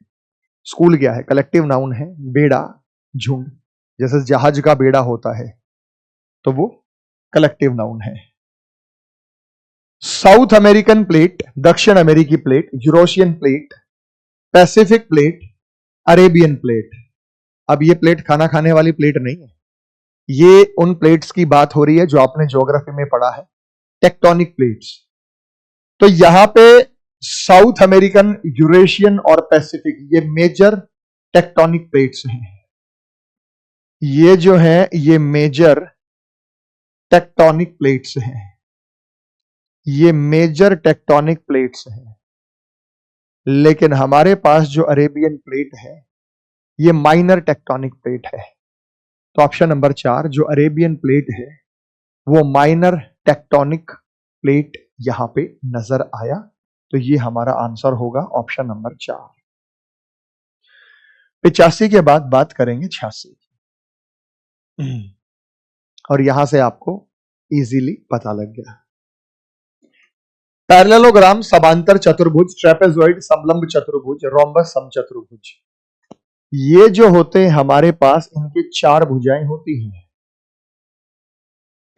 [SPEAKER 1] स्कूल क्या है? कलेक्टिव नाउन है। बेड़ा, झुंड, जैसे जहाज का बेड़ा होता है तो वो कलेक्टिव नाउन है। साउथ अमेरिकन प्लेट, दक्षिण अमेरिकी plate, Eurasian plate, Pacific plate, Arabian plate. अब ये प्लेट खाना खाने वाली प्लेट नहीं है, ये उन प्लेट्स की बात हो रही है जो आपने ज्योग्राफी में पढ़ा है, टेक्टोनिक प्लेट्स। तो यहां पे साउथ अमेरिकन, यूरेशियन और पैसिफिक ये मेजर टेक्टोनिक प्लेट्स हैं। ये जो है ये मेजर टेक्टोनिक प्लेट्स हैं, ये मेजर टेक्टोनिक प्लेट्स हैं। लेकिन हमारे पास जो अरेबियन प्लेट है ये माइनर टेक्टोनिक प्लेट है। तो ऑप्शन नंबर 4 जो अरेबियन प्लेट है वो माइनर टेक्टोनिक प्लेट यहां पे नजर आया, तो ये हमारा आंसर होगा ऑप्शन नंबर 4। 85 के बाद बात करेंगे 86, और यहां से आपको इजीली पता लग गया। पैरेललोग्राम, समांतर चतुर्भुज, ट्रेपेजॉइड, समलंब चतुर्भुज, रोम्बस, समचतुर्भुज, ये जो होते हैं हमारे पास इनकी 4 भुजाएं होती हैं।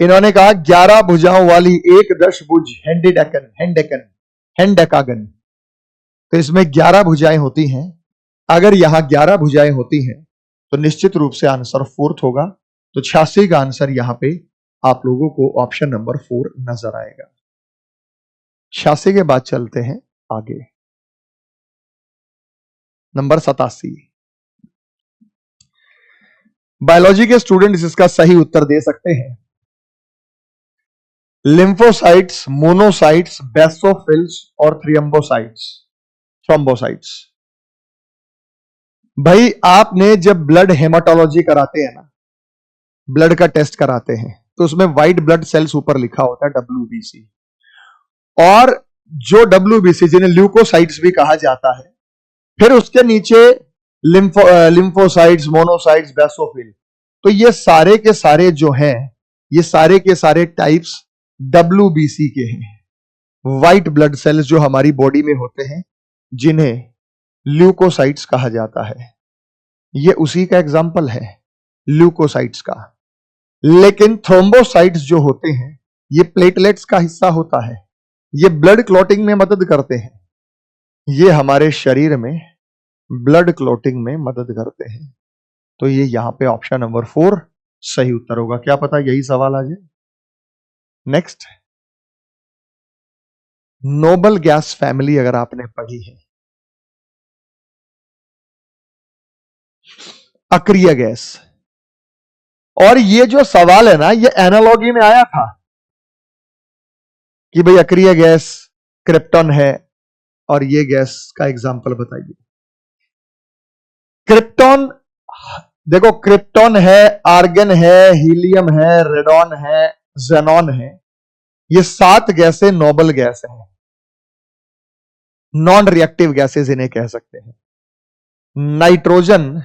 [SPEAKER 1] इन्होंने कहा 11 भुजाओं वाली एक दशभुज हेंडेकागन। तो इसमें 11 भुजाएं होती हैं। अगर यहां 11 भुजाएं होती हैं तो निश्चित रूप से आंसर 4 होगा। तो 86 का आंसर यहां पे आप लोगों को ऑप्शन नंबर 4 नजर आएगा। 86 के बाद चलते हैं आगे, नंबर 87। बायोलॉजी के स्टूडेंट्स इसका सही उत्तर दे सकते हैं। लिम्फोसाइट्स, मोनोसाइट्स, बेसोफिल्स और थ्रोम्बोसाइट्स। भाई आपने जब ब्लड हेमाटोलॉजी कराते हैं ना, ब्लड का टेस्ट कराते हैं, तो उसमें व्हाइट ब्लड सेल्स ऊपर लिखा होता है WBC, और जो WBC जिन्हें ल्यूकोसाइट्स भी कहा जाता है, फिर उसके नीचे लिम्फोसाइट्स, मोनोसाइट्स, बेसोफिल। तो ये सारे के सारे जो हैं, ये सारे के सारे टाइप्स WBC के हैं, व्हाइट ब्लड सेल्स जो हमारी बॉडी में होते हैं, जिन्हें ल्यूकोसाइट्स कहा जाता है। ये उसी का एग्जाम्पल है, ल्यूकोसाइट्स का। लेकिन थ्रोम्बोसाइट्स जो होते हैं ये प्लेटलेट्स का हिस्सा होता है, ये ब्लड क्लॉटिंग में मदद करते हैं, ये हमारे शरीर में ब्लड क्लॉटिंग में मदद करते हैं। तो ये यहां पे ऑप्शन नंबर 4 सही उत्तर होगा। क्या पता यही सवाल आ जाए। नेक्स्ट, नोबल गैस फैमिली अगर आपने पढ़ी है, अक्रिय गैस, और ये जो सवाल है ना ये एनालॉजी में आया था कि भाई अक्रिय गैस क्रिप्टॉन है, और ये गैस का एग्जांपल बताइए। क्रिप्टॉन, देखो क्रिप्टॉन है, आर्गन है, हीलियम है, रेडॉन है, जेनॉन है, ये 7 गैसें नोबल गैस हैं, नॉन रिएक्टिव गैसेस इन्हें कह सकते हैं। नाइट्रोजन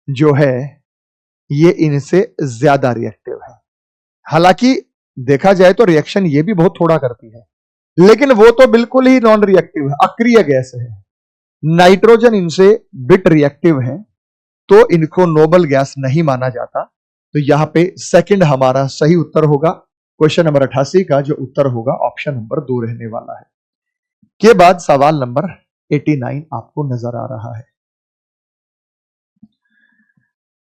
[SPEAKER 1] जो है ये इनसे ज्यादा रिएक्टिव है। हालांकि देखा जाए तो रिएक्शन ये भी बहुत थोड़ा करती है, लेकिन वो तो बिल्कुल ही नॉन रिएक्टिव है, अक्रिय गैस है। नाइट्रोजन इनसे बिट रिएक्टिव है, तो इनको नोबल गैस नहीं माना जाता। तो यहां पे सेकंड हमारा सही उत्तर होगा। क्वेश्चन नंबर 88 का जो उत्तर होगा ऑप्शन नंबर 2 रहने वाला है। के बाद सवाल नंबर 89 आपको नजर आ रहा है।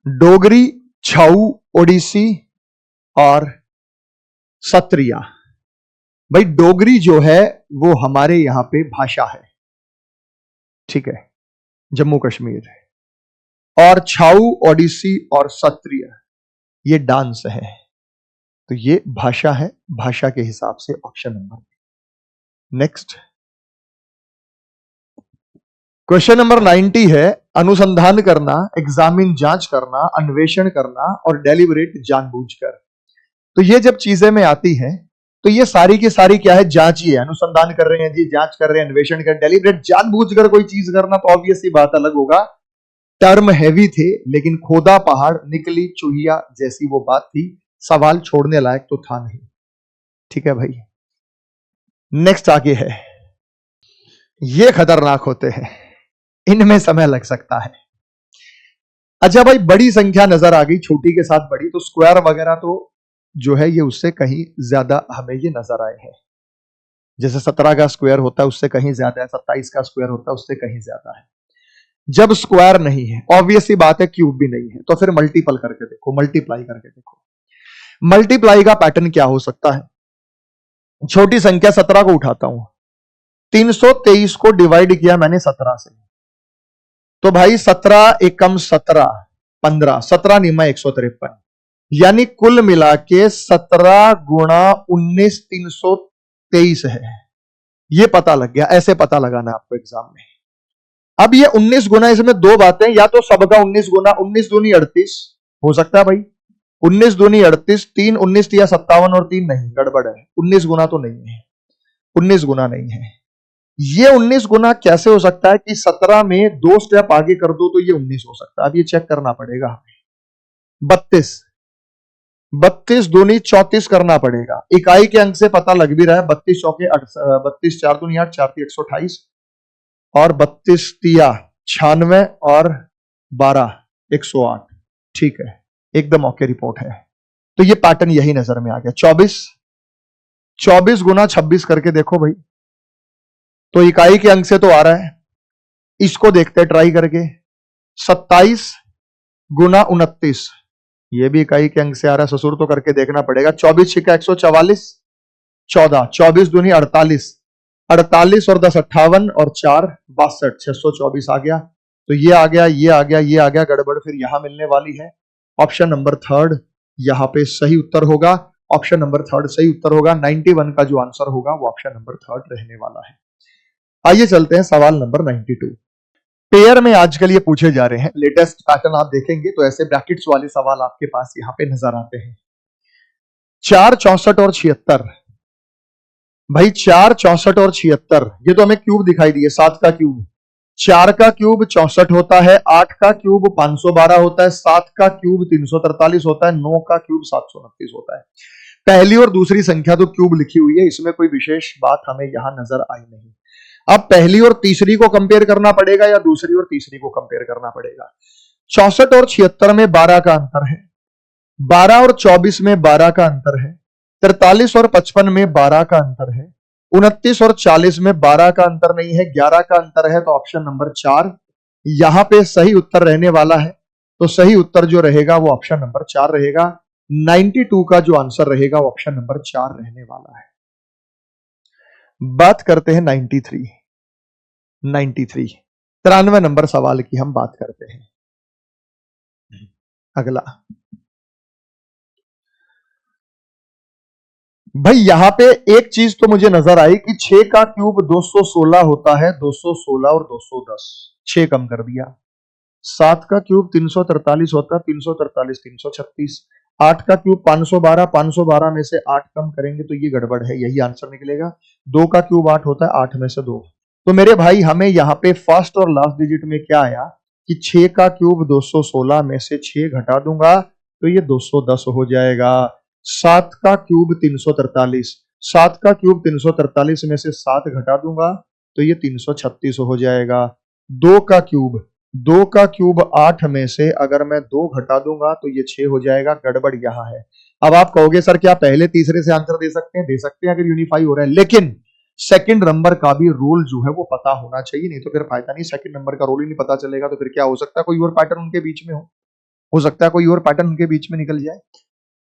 [SPEAKER 1] डोगरी, छाऊ, ओडिसी और सत्रिया। भाई डोगरी जो है वो हमारे यहां पे भाषा है, ठीक है, जम्मू कश्मीर है। और छाऊ, ओडिसी और सत्रिय ये डांस है। तो ये भाषा है, भाषा के हिसाब से option number. Next question number 90 है, अनुसंधान करना, एग्जामिन जांच करना, अन्वेषण करना और डेलिबरेट जानबूझकर। तो ये जब चीजें में आती हैं तो ये सारी की सारी क्या है, जांच ही है। अनुसंधान कर रहे हैं जी, जांच कर रहे हैं, अन्वेषण कर, डेलिबरेट जानबूझकर कोई चीज करना तो ऑब्वियस ही बात अलग होगा। टर्म हैवी थे, लेकिन खोदा पहाड़ निकली चूहिया जैसी वो बात थी। सवाल छोड़ने लायक तो था नहीं, ठीक है भाई। नेक्स्ट आगे है, ये खतरनाक होते हैं, इनमें समय लग सकता है। अच्छा भाई, बड़ी संख्या नजर आ गई, छोटी के साथ बड़ी, तो स्क्वायर वगैरह तो जो है ये उससे कहीं ज्यादा हमें ये नजर आए हैं। जैसे 17 का स्क्वायर होता है उससे कहीं ज्यादा है, 27 का स्क्वायर होता है उससे कहीं ज्यादा है। जब स्क्वायर नहीं है, ऑब्वियस सी बात है क्यूब भी नहीं है, तो फिर मल्टीपल करके देखो, मल्टीप्लाई करके देखो। मल्टीप्लाई का पैटर्न क्या हो सकता है? छोटी संख्या 17 को उठाता हूं, 323 को डिवाइड किया मैंने 17 से, तो भाई 17 एकम 17 15, 17 निमा 153, यानी कुल मिला के 17 गुणा 19 323 है। ये पता लग गया, ऐसे पता लगाना आपको एग्जाम में। अब ये 19 गुना, इसमें दो बातें, या तो सबका 19 गुना, 19 दूनी 38 हो सकता है भाई, 19 दूनी 38, 3 19 या 57 और 3 नहीं, गड़बड़ है, 19 गुना तो नहीं है, 19 गुना नहीं है। ये 19 गुना कैसे हो सकता है कि 17 में 2 स्टेप आगे कर दो तो ये 19 हो सकता है? अब ये चेक करना पड़ेगा हमें। 32 दूनी 34 करना पड़ेगा, इकाई के अंक से पता लग भी रहा है, 32 चौके 32, 4 दूनी 8, 4 3 128 और 32 तिया 96 और 12 108, ठीक है, एकदम ओके रिपोर्ट है। तो ये पैटर्न यही नजर में आ गया। 24 गुना 26 करके देखो भाई, तो इकाई के अंक से तो आ रहा है, इसको देखते हैं ट्राई करके। 27 गुना 29, ये भी इकाई के अंक से आ रहा है, ससुर तो करके देखना पड़ेगा। 24 छिका 144, 14, 24 दूनी 48, 48 और 10 58 और 4 62, 624 आ गया। तो ये आ गया, ये आ गया, ये आ गया, गड़बड़ फिर यहां मिलने वाली है। ऑप्शन नंबर 3 यहां पे सही उत्तर होगा, ऑप्शन नंबर 3 सही उत्तर होगा। 91 का जो आंसर होगा वो ऑप्शन नंबर 3 रहने वाला है। आइए चलते हैं सवाल नंबर 92। पेयर में आजकल ये पूछे जा रहे हैं, लेटेस्ट पैटर्न आप देखेंगे तो ऐसे ब्रैकेट्स वाले सवाल आपके पास यहां पे नजर आते हैं। 4 64 और 76, भाई 4 64 और 76, ये तो हमें क्यूब दिखाई दिए, 7 का क्यूब, 4 का क्यूब 64 होता है, 8 का क्यूब 512 होता है, 7 का क्यूब 343 होता है, 9 का क्यूब 729 होता है। पहली और दूसरी संख्या तो क्यूब लिखी हुई है, इसमें कोई विशेष बात हमें यहां नजर आई नहीं। अब पहली और तीसरी को कंपेयर करना पड़ेगा या दूसरी और तीसरी को कंपेयर करना पड़ेगा। 64 और 76 में 12 का अंतर है, 12 और 24 में 12 का अंतर है, 43 और 55 में 12 का अंतर है, 29 और 40 में 12 का अंतर नहीं है, 11 का अंतर है। तो ऑप्शन नंबर 4 यहां पे सही उत्तर रहने वाला है। तो सही उत्तर जो रहेगा वो ऑप्शन नंबर 4 रहेगा। 92 का जो आंसर रहेगा वो ऑप्शन नंबर 4 रहने वाला है। बात करते हैं 93 93 नंबर सवाल की हम बात करते हैं। अगला भाई, यहां पे एक चीज तो मुझे नजर आई कि 6 का क्यूब 216 होता है, 216 और 210, 6 कम कर दिया। 7 का क्यूब 343 होता है, 343 336, 8 का क्यूब 512, 512 में से 8 कम करेंगे तो ये गड़बड़ है, यही आंसर निकलेगा। 2 का क्यूब 8 होता है, 8 में से 2। तो मेरे भाई हमें यहाँ पे फर्स्ट और लास्ट डिजिट में क्या आया कि 6 का क्यूब 216 में से 6 घटा दूंगा तो ये 210 हो जाएगा। 7 का क्यूब 343, 7 का क्यूब 343 में से 7 घटा दूंगा तो ये 336 हो जाएगा। 2 का क्यूब 8 में से अगर मैं 2 घटा दूंगा तो ये 6 हो जाएगा। गड़बड़ यहां है। अब आप कहोगे सर क्या पहले तीसरे से आंसर दे सकते हैं अगर यूनिफाई हो रहा है, लेकिन सेकंड नंबर का भी रोल जो है वो पता होना चाहिए, नहीं तो फिर फायदा नहीं। सेकंड नंबर का रोल ही नहीं पता चलेगा तो फिर क्या हो सकता है कोई और पैटर्न उनके बीच में हो सकता है कोई और पैटर्न उनके बीच में निकल जाए।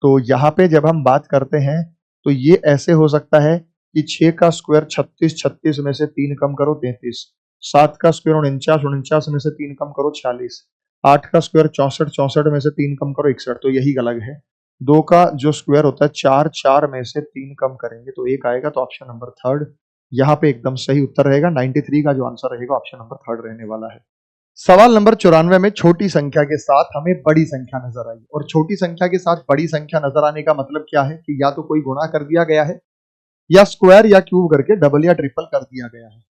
[SPEAKER 1] तो यहाँ पे जब हम बात करते हैं तो ये ऐसे हो सकता है कि 6 का स्क्वायर 36, 36 में से 3 कम करो 33, 7 का स्क्वायर 49, 49 में से 3 कम करो 46, 8 का स्क्वायर 64, 64 में से 3 कम करो 61, तो यही अलग है। 2 का जो स्क्वायर होता है 4, 4 में से 3 कम करेंगे तो 1 आएगा, तो ऑप्शन नंबर थर्ड यहाँ पे एकदम सही उत्तर रहेगा। 93 का जो आंसर रहेगा ऑप्शन नंबर थर्ड रहने वाला है। सवाल नंबर 94 में छोटी संख्या के साथ हमें बड़ी संख्या नजर आई, और छोटी संख्या के साथ बड़ी संख्या नजर आने का मतलब क्या है कि या तो कोई गुणा कर दिया गया है या स्क्वायर या क्यूब करके डबल या ट्रिपल कर दिया गया है।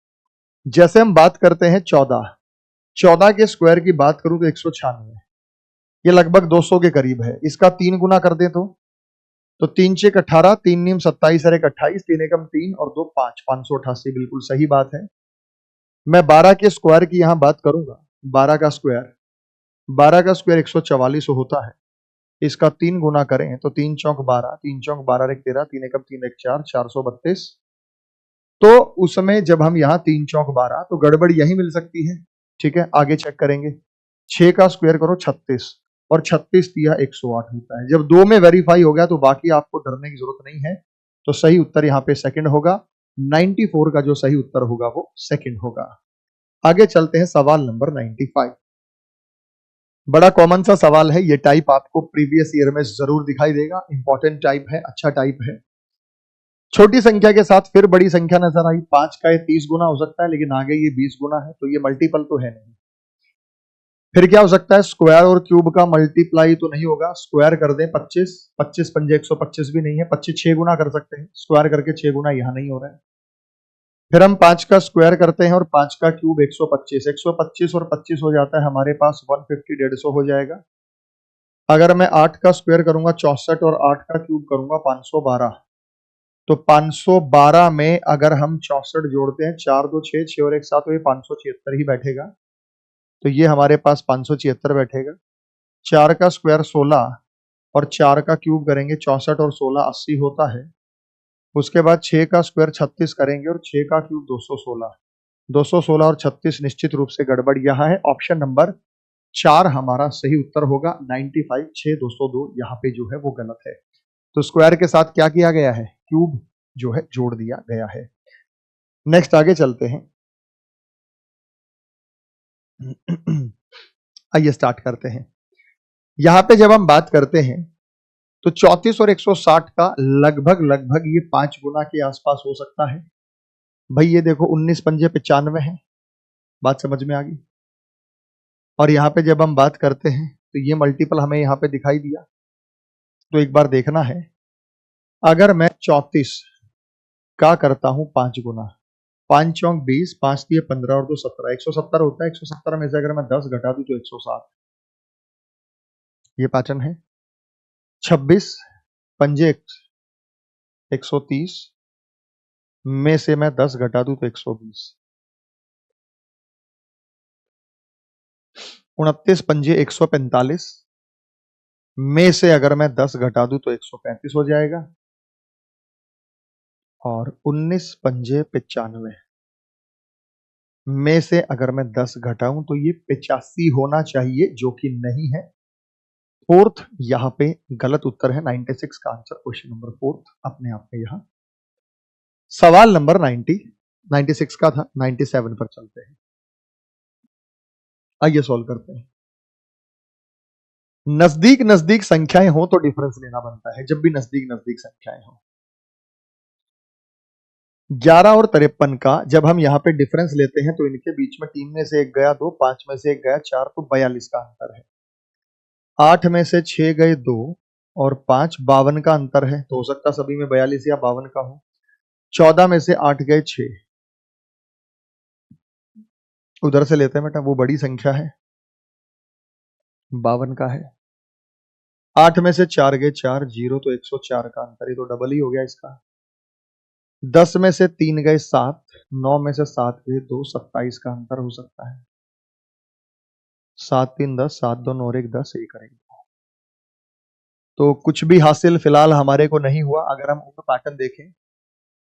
[SPEAKER 1] जैसे हम बात करते हैं 14 के स्क्वायर की बात करूं तो 196, ये लगभग 200 के करीब है। इसका 3 गुना कर दे तो 3 6 18, 3 नीम 27 और 1 28, 3 एकम 3 और 2 5, 588 बिल्कुल सही बात है। मैं 12 के स्क्वायर की यहां बात करूंगा। 12 का स्क्वायर 144 होता है। इसका 3 गुना करें तो 3 चौक 12, 3 चौक 12 1 13, 3 एकम 3 1 4, 432। तो उसमें जब हम यहाँ 3 चौक 12 तो गड़बड़ यही मिल सकती है। ठीक है, आगे चेक करेंगे। 6 का स्क्वायर करो 36 और 36 दिया 108 होता है। जब 2 में वेरीफाई हो गया तो बाकी आपको डरने की जरूरत नहीं है। तो सही उत्तर यहाँ पे सेकंड होगा। 94 का जो सही उत्तर होगा वो सेकंड होगा। आगे चलते हैं सवाल नंबर 95। बड़ा कॉमन सा सवाल है। ये टाइप आपको प्रीवियस ईयर में जरूर दिखाई देगा। इंपॉर्टेंट टाइप है, अच्छा टाइप है। छोटी संख्या के साथ फिर बड़ी संख्या नजर आई। 5 का ये 30 गुना हो सकता है, लेकिन आगे ये 20 गुना है, तो ये मल्टीपल तो है नहीं। फिर क्या हो सकता है, स्क्वायर और क्यूब का मल्टीप्लाई तो नहीं होगा। स्क्वायर कर दें 25, 25 पंजे 125 भी नहीं है। 25 6 गुना कर सकते हैं, स्क्वायर करके 6 गुना यहां नहीं हो रहा है। फिर हम 5 का स्क्वायर करते हैं और 5 का क्यूब 125, 125 और 25 हो जाता है हमारे पास 150, 150 हो जाएगा। अगर मैं 8 का स्क्वायर करूंगा 64 और 8 का क्यूब करूंगा 512, तो 512 में अगर हम 64 जोड़ते हैं, 4 2 6, 6 और 1 7, तो ये 576 ही बैठेगा। तो ये हमारे पास 576 बैठेगा। 4 का स्क्वायर 16 और 4 का क्यूब करेंगे 64 और 16 80 होता है। उसके बाद 6 का स्क्वायर 36 करेंगे और 6 का क्यूब 216, 216 और 36 निश्चित रूप से गड़बड़ यहाँ है। ऑप्शन नंबर 4 हमारा सही उत्तर होगा। 95 6 202 यहाँ पे जो है वो गलत है। तो स्क्वायर के साथ क्या किया गया है, क्यूब जो है जोड़ दिया गया है। नेक्स्ट आगे चलते हैं। आइए स्टार्ट करते हैं। यहां पे जब हम बात करते हैं तो 34 और 160 का लगभग लगभग ये 5 गुना के आसपास हो सकता है। भाई ये देखो 19 पंजे 95 है, बात समझ में आ गई। और यहाँ पे जब हम बात करते हैं तो ये मल्टीपल हमें यहाँ पे दिखाई दिया। तो एक बार देखना है, अगर मैं 34 का करता हूं 5 गुना, 5 चौक 20, 5 दिए 15 और 2 17, 170 होता है। 170 में से अगर मैं 10 घटा दूं तो 107, ये पैटर्न है। 26 पंजे 130 में से मैं 10 घटा दूं तो 120, 29 पंजे 145 में से अगर मैं 10 घटा दूं तो 135 हो जाएगा। और 19 पंजे 95 में से अगर मैं 10 घटाऊं तो ये 85 होना चाहिए, जो कि नहीं है। फोर्थ यहाँ पे गलत उत्तर है। 96 का आंसर क्वेश्चन नंबर फोर्थ अपने आप में यहाँ। सवाल नंबर 96 का था, 97 पर चलते हैं। आइए सॉल्व करते हैं। नजदीक नजदीक संख्याएं हो तो डिफरेंस लेना बनता है। जब भी नजदीक नजदीक संख्याएं हो, 11 और 53 का जब हम यहाँ पे डिफरेंस लेते हैं तो इनके बीच में 3 में से 1 गया 2, 5 में से 1 गया 4, तो 42 का अंतर है। 8 में से 6 गए 2 और 5, 52 का अंतर है। तो हो सकता सभी में 42 या 52 का हो। 14 में से 8 गए 6, उधर से लेते हैं बेटा, वो बड़ी संख्या है, 52 का है। 8 में से 4 गए 4, 0, तो 104 का अंतर, ये तो डबल ही हो गया इसका। 10 में से 3 गए 7, 9 में से 7 गए 2, 27 का अंतर हो सकता है। 7 3 10, 7 2 9 1 10, 1 और 1 2। तो कुछ भी हासिल फिलहाल हमारे को नहीं हुआ। अगर हम पैटर्न देखें,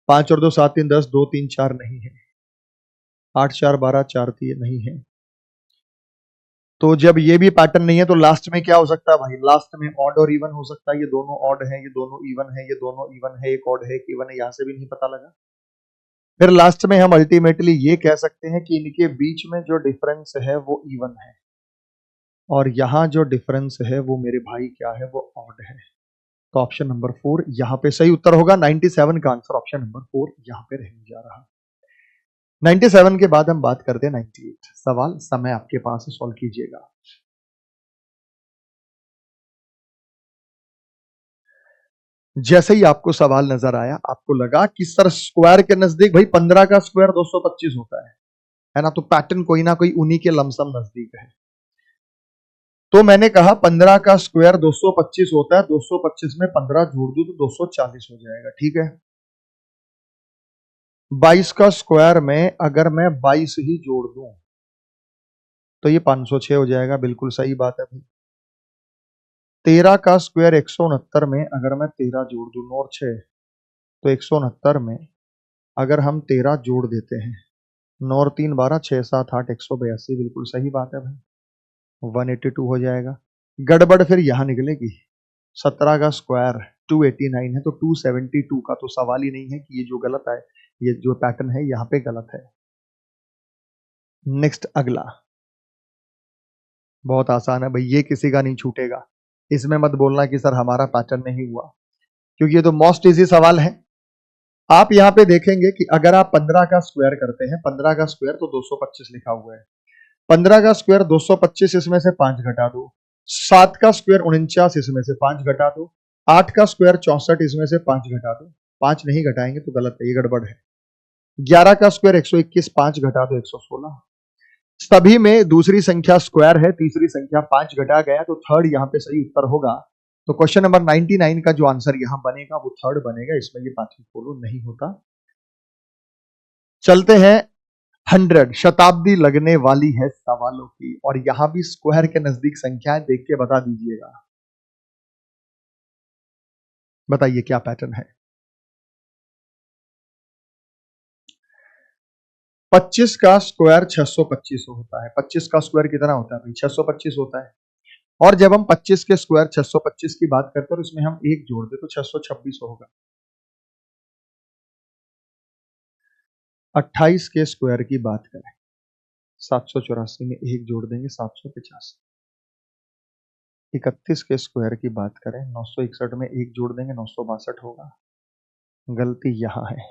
[SPEAKER 1] 5 और 2 7 3 10, 2 3 4 नहीं है, 8 4 12 4 3 नहीं है। तो जब ये भी पैटर्न नहीं है तो लास्ट में क्या हो सकता है भाई? लास्ट में ऑड और इवन हो सकता है। ये दोनों ऑड है, ये दोनों इवन है, ये दोनों इवन है, एक ऑड है एक इवन है, यहां से भी नहीं पता लगा। फिर लास्ट में हम अल्टीमेटली ये कह सकते हैं कि इनके बीच में जो डिफरेंस है वो इवन है, और यहां जो डिफरेंस है वो मेरे भाई क्या है? वो ऑड है। तो ऑप्शन नंबर 4 यहां पे सही उत्तर होगा। 97 का आंसर ऑप्शन नंबर 4 यहां पे रहने जा रहा। 97 के बाद हम बात करते हैं 98। सवाल समय आपके पास है, सॉल्व कीजिएगा। जैसे ही आपको सवाल नजर आया, आपको लगा कि सर स्क्वायर के नजदीक भाई 15 का स्क्वायर 225 होता है ना? तो पैटर्न कोई ना कोई उन्हीं के लमसम नजदीक है। तो मैंने कहा 15 का स्क्वायर 225 होता है, 225 में 15 जोड़ दूं तो 240 हो जाएगा, ठीक है। 22 का स्क्वायर में अगर मैं 22 ही जोड़ दूं तो ये 506 हो जाएगा, बिल्कुल सही बात है भाई। 13 का स्क्वायर 169 में अगर मैं 13 जोड़ दूं, 9 और 6 तो 169 में अगर हम 13 जोड़ देते हैं, 9 और 3 12, 6 7 8, 182, बिल्कुल सही बात है भाई, 182 हो जाएगा। गड़बड़ फिर यहां निकलेगी। 17 का स्क्वायर 289 है, तो 272 का तो सवाल ही नहीं है कि ये जो गलत है, ये जो पैटर्न है यहां पे गलत है। नेक्स्ट अगला बहुत आसान है भाई, ये किसी का नहीं छूटेगा। इसमें मत बोलना कि सर हमारा पैटर्न नहीं हुआ, क्योंकि ये तो मोस्ट इजी सवाल है। आप यहां पे देखेंगे कि अगर आप 15 का स्क्वायर करते हैं, 15 का स्क्वायर तो 225 लिखा हुआ है, 15 का स्क्वायर 225, इसमें से 5 घटा दो। 7 का स्क्वायर 49, इसमें से 5 घटा दो। 8 का स्क्वायर 64, इसमें से 5 घटा दो। 5 नहीं घटाएंगे तो गलत है, ये गड़बड़ है। 11 का स्क्वायर 121, 5 घटा दो 116। सभी में दूसरी संख्या स्क्वायर है, तीसरी संख्या 5 घटा गया, तो थर्ड यहाँ पे सही उत्तर होगा। तो क्वेश्चन नंबर 99 का जो आंसर यहां बनेगा वो थर्ड बनेगा, इसमें ये पैटर्न फॉलो नहीं होता। चलते हैं 100। शताब्दी लगने वाली है सवालों की, और यहां भी स्क्वायर के नजदीक संख्याएं देख के बता दीजिएगा। बताइए क्या पैटर्न है? 25 का स्क्वायर 625 होता है। 25 का स्क्वायर कितना होता है भाई? 625 होता है। और जब हम 25 के स्क्वायर 625 की बात करते हैं और इसमें हम एक जोड़ दे तो 626 होगा। 28 के स्क्वायर की बात करें, 784 में एक जोड़ देंगे 785। 31 के स्क्वायर की बात करें, 961 में एक जोड़ देंगे 962 होगा। गलती यहां है।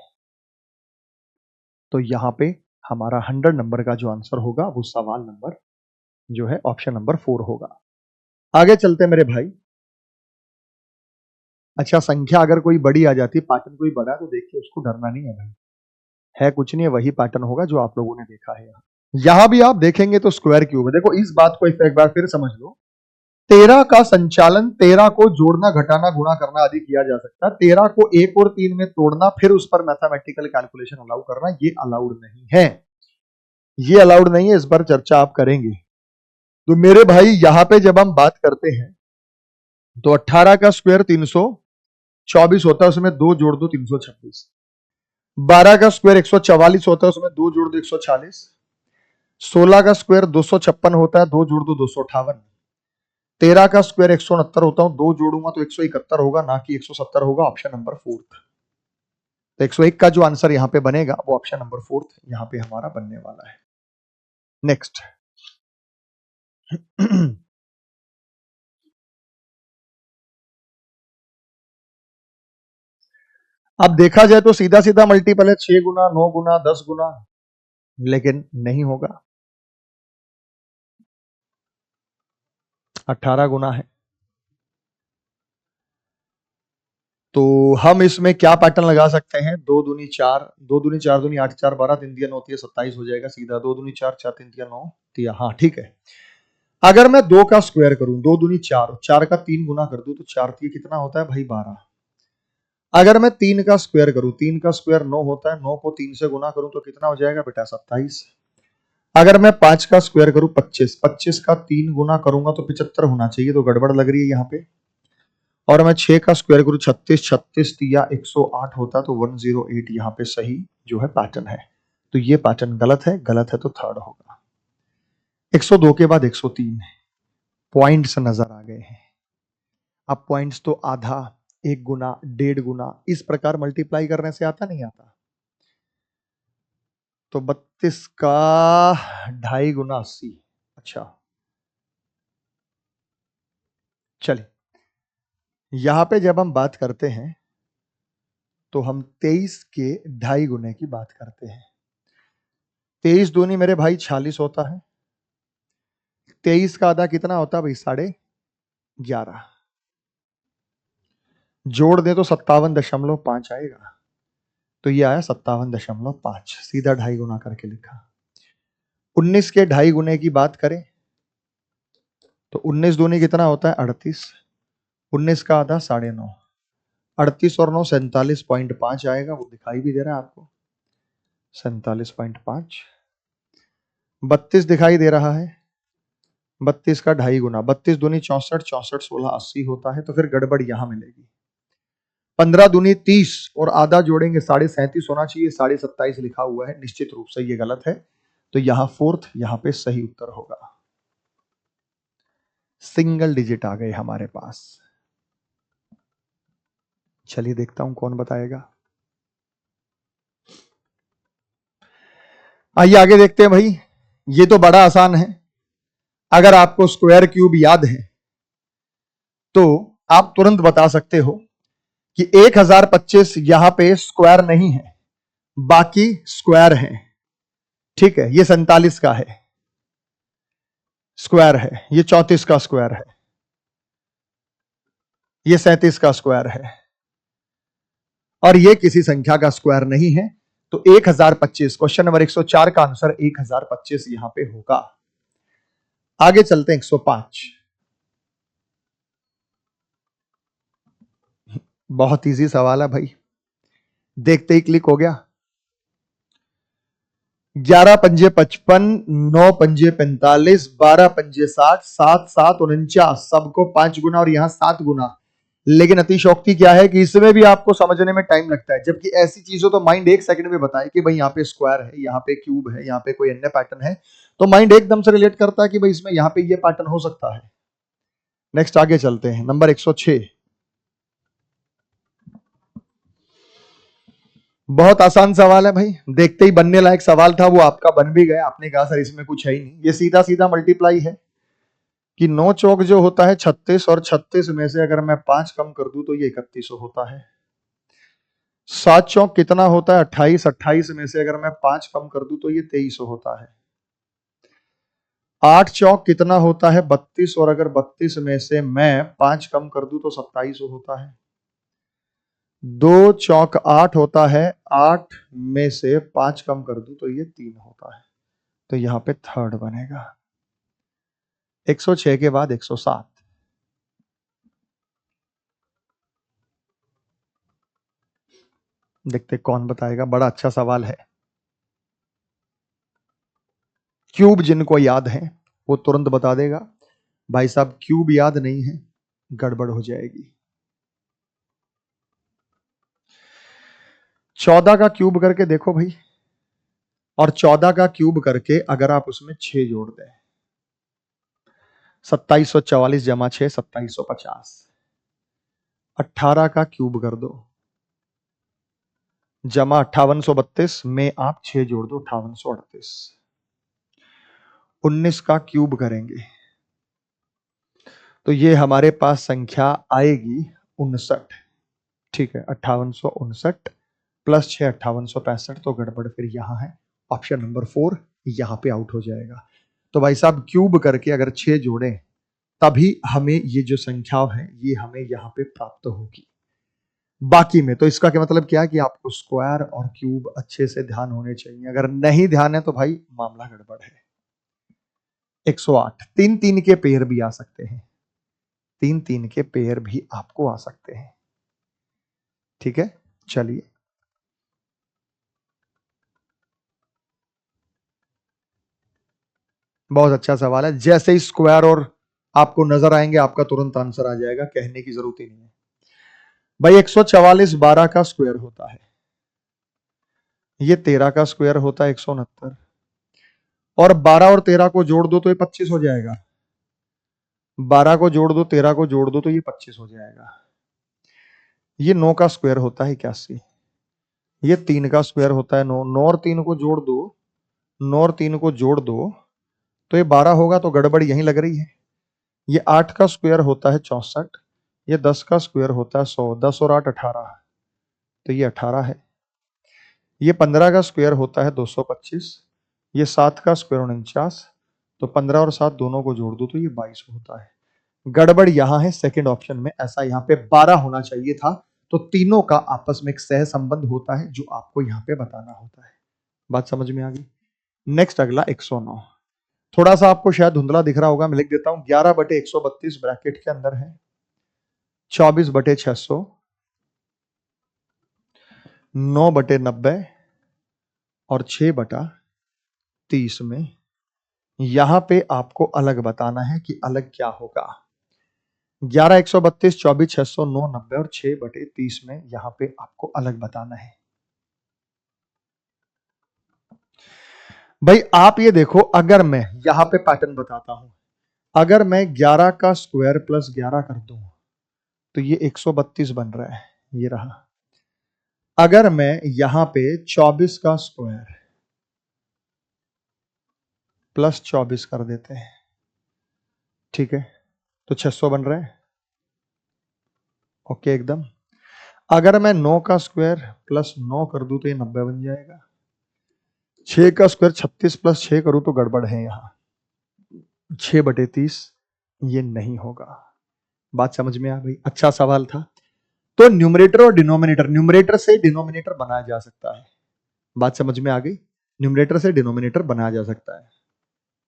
[SPEAKER 1] तो यहां पे हमारा 100 नंबर का जो आंसर होगा वो सवाल नंबर जो है ऑप्शन नंबर 4 होगा। आगे चलते मेरे भाई। अच्छा, संख्या अगर कोई बड़ी आ जाती है, पैटर्न कोई बड़ा, तो देखिए उसको डरना नहीं है भाई, है कुछ नहीं है, वही पैटर्न होगा जो आप लोगों ने देखा है। यहां भी आप देखेंगे तो स्क्वायर क्यूब है। देखो इस बात को एक बार फिर समझ लो। 13 का संचालन 13 को जोड़ना घटाना गुणा करना आदि किया जा सकता है। 13 को 1 और 3 में तोड़ना फिर उस पर मैथमेटिकल कैलकुलेशन अलाउ करना, ये अलाउड नहीं है। ये अलाउड नहीं है, इस पर चर्चा आप करेंगे। तो मेरे भाई यहां पे जब हम बात करते हैं तो 18 का स्क्वायर 324 होता है, उसमें 2 जोड़ दो 326। 12 का स्क्वायर 144 होता है, उसमें 2 जोड़ दो 146। 16 का स्क्वायर 256 होता है, 2 जोड़ दो 258। 13 का स्क्वायर 169 होता है, 2 जोड़ूंगा तो 171 होगा, ना कि 170 होगा। Option number 4। तो 101 का जो आंसर यहां पे बनेगा वो ऑप्शन नंबर 4 यहां पे हमारा बनने वाला है। नेक्स्ट अब देखा जाए तो सीधा सीधा मल्टीपल है, 6 गुना 9 गुना 10 गुना, लेकिन नहीं होगा। 18 गुना है। तो हम इसमें क्या पैटर्न लगा सकते हैं? 2 दूनी 4, 2 दूनी 4 दूनी 8, 4 12, 3 दिया 9 तिया 27 हो जाएगा सीधा। 2 दूनी 4, 4 3 तिया 9 तिया, हाँ ठीक है। अगर मैं 2 का स्क्वायर करूं, 2 दूनी 4, 4 का 3 गुना कर दूं तो 4 तिया कितना होता है भाई? 12। अगर मैं 3 का स्क्वायर करूं, 3 का स्क्वायर 9 होता है, 9 को 3 से गुना करूं तो कितना हो जाएगा बेटा 27। अगर मैं 5 का स्क्वायर करूं 25, 25 का 3 गुना करूंगा तो 75 होना चाहिए, तो गड़बड़ लग रही है यहाँ पे। और मैं 6 का स्क्वायर करूं 36, 36 या 108 होता तो 108 यहाँ पे सही जो है पैटर्न है। तो ये पैटर्न गलत है, गलत है तो थर्ड होगा। 102 के बाद 103 पॉइंट्स नजर आ गए हैं। अब पॉइंट्स तो आधा, 1 गुना, 1.5 गुना इस प्रकार मल्टीप्लाई करने से आता नहीं आता। तो 32 का 2.5 गुना 80। अच्छा चलिए, यहां पे जब हम बात करते हैं तो हम 23 के 2.5 गुने की बात करते हैं। 23 दूनी मेरे भाई 46 होता है। 23 का आधा कितना होता है भाई 11.5। जोड़ दे तो 57.5 आएगा। तो ये आया 57.5, सीधा 2.5 गुना करके लिखा। 19 के 2.5 गुने की बात करें तो 19 दूनी कितना होता है 38। 19 का आधा 9.5, 38 और 9 47.5 आएगा, वो दिखाई भी दे रहा है आपको 47.5। 32 दिखाई दे रहा है, 32 का 2.5 गुना, 32 दूनी 64, 64 16 80 होता है, तो फिर गड़बड़ यहां मिलेगी। 15 दूनी 30 और आधा जोड़ेंगे 37.5 होना चाहिए, 27.5 लिखा हुआ है, निश्चित रूप से ये गलत है। तो यहां फोर्थ, यहां पे सही उत्तर होगा। सिंगल डिजिट आ गए हमारे पास। चलिए देखता हूं कौन बताएगा। आइए आगे देखते हैं भाई, ये तो बड़ा आसान है। अगर आपको स्क्वायर क्यूब याद है तो आप तुरंत बता सकते हो कि 1025 यहां पे स्क्वायर नहीं है, बाकी स्क्वायर है। ठीक है, ये 47 का है स्क्वायर है, ये 34 का स्क्वायर है, ये 37 का स्क्वायर है, और ये किसी संख्या का स्क्वायर नहीं है। तो 1025, क्वेश्चन नंबर 104 का आंसर 1025 यहां पे होगा। आगे चलते हैं 105। बहुत इजी सवाल है भाई, देखते ही क्लिक हो गया। 11 पंजे 55, 9 पंजे 45, 12 पंजे 60, 7 7 49, सबको 5 गुना और यहां 7 गुना। लेकिन अतिशोक्ति क्या है कि इसमें भी आपको समझने में टाइम लगता है, जबकि ऐसी चीजों तो माइंड 1 सेकंड में बताए कि भाई यहाँ पे स्क्वायर है, यहाँ पे क्यूब है, यहाँ पे कोई अन्य पैटर्न है, तो माइंड एकदम से रिलेट करता है कि भाई इसमें यहाँ पे ये पैटर्न हो सकता है। नेक्स्ट आगे चलते हैं, नंबर 106। बहुत आसान सवाल है भाई, देखते ही बनने लायक सवाल था, वो आपका बन भी गया। आपने कहा सर इसमें कुछ है ही नहीं, ये सीधा सीधा मल्टीप्लाई है कि 9 चौक जो होता है 36, और 36 में से अगर मैं 5 कम कर दूं तो ये 3100 होता है। 7 चौक कितना होता है 28, 28 में से अगर मैं 5 कम कर दूं तो ये 2300 होता है। 8 चौक कितना होता है 32, और अगर 32 में से मैं 5 कम कर दूं तो 2700 होता है। 2 चौक 8 होता है, 8 में से 5 कम कर दूं तो ये 3 होता है, तो यहां पे थर्ड बनेगा। 106 के बाद 107। देखते कौन बताएगा, बड़ा अच्छा सवाल है। क्यूब जिनको याद है वो तुरंत बता देगा। भाई साहब क्यूब याद नहीं है, गड़बड़ हो जाएगी। 14 का क्यूब करके देखो भाई, और 14 का क्यूब करके अगर आप उसमें 6 जोड़ दें, 2744 जमा 6 2750। 18 का क्यूब कर दो, जमा 5832 में आप 6 जोड़ दो 5838। 19 का क्यूब करेंगे तो ये हमारे पास संख्या आएगी 59। ठीक है, 5859 प्लस 6 5865, तो गड़बड़ फिर यहां है, ऑप्शन नंबर 4 यहां पे आउट हो जाएगा। तो भाई साहब क्यूब करके अगर 6 जोड़े तभी हमें ये जो संख्या है ये हमें यहां पे प्राप्त होगी। बाकी में तो इसका क्या मतलब क्या है कि आपको स्क्वायर और क्यूब अच्छे से ध्यान होने चाहिए, अगर नहीं ध्यान है तो भाई मामला गड़बड़ है। 108, 3 3 के पेयर भी आ सकते हैं, 3 3 के पेयर भी आपको आ सकते हैं। ठीक है, चलिए बहुत अच्छा सवाल है। जैसे ही स्क्वायर और आपको नजर आएंगे आपका तुरंत आंसर आ जाएगा, कहने की जरूरत ही नहीं है भाई। 144 12 का स्क्वायर होता है, ये 13 का स्क्वायर होता है 169, और 12 और 13 को जोड़ दो तो ये 25 हो जाएगा। 12 को जोड़ दो 13 को जोड़ दो तो ये 25 हो जाएगा। ये 9 का स्क्वायर होता है 81, ये 3 का स्क्वायर होता है 9, 9 और 3 को जोड़ दो, 9 और 3 को जोड़ दो तो ये 12 होगा, तो गड़बड़ यहीं लग रही है। ये 8 का स्क्वायर होता है 64, ये 10 का स्क्वायर होता है 100, 10 और 8 18, तो ये 18 है। ये 15 का स्क्वायर होता है 225, ये 7 का स्क्वायर 49, तो 15 और 7 दोनों को जोड़ दो तो ये 22 होता है। गड़बड़ यहां है सेकंड ऑप्शन में, ऐसा यहां पे 12 होना चाहिए था। तो तीनों का आपस में एक सह संबंध होता है जो आपको यहां पे बताना होता है। बात समझ में आ गई। नेक्स्ट अगला 109, थोड़ा सा आपको शायद धुंधला दिख रहा होगा, मैं लिख देता हूं। 11/132 ब्रैकेट के अंदर है 24/600, 9/90 और 6/30 में यहां पे आपको अलग बताना है कि अलग क्या होगा। 11 132 24 600 9 90 और 6/30 में यहां पे आपको अलग बताना है। भाई आप ये देखो, अगर मैं यहां पे पैटर्न बताता हूं, अगर मैं 11 का स्क्वायर प्लस 11 कर दूं तो ये 132 बन रहा है, ये रहा। अगर मैं यहां पे 24 का स्क्वायर प्लस 24 कर देते हैं, ठीक है, तो 600 बन रहा है। ओके एकदम। अगर मैं 9 का स्क्वायर प्लस 9 कर दूं तो ये 90 बन जाएगा। 6 का स्क्वायर 36 प्लस 6 करूं तो गड़बड़ है यहां, 6/30 ये नहीं होगा। बात समझ में आ गई, अच्छा सवाल था। तो न्यूमरेटर और डिनोमिनेटर, न्यूमरेटर से डिनोमिनेटर बनाया जा सकता है। बात समझ में आ गई, न्यूमरेटर से डिनोमिनेटर बनाया जा सकता है।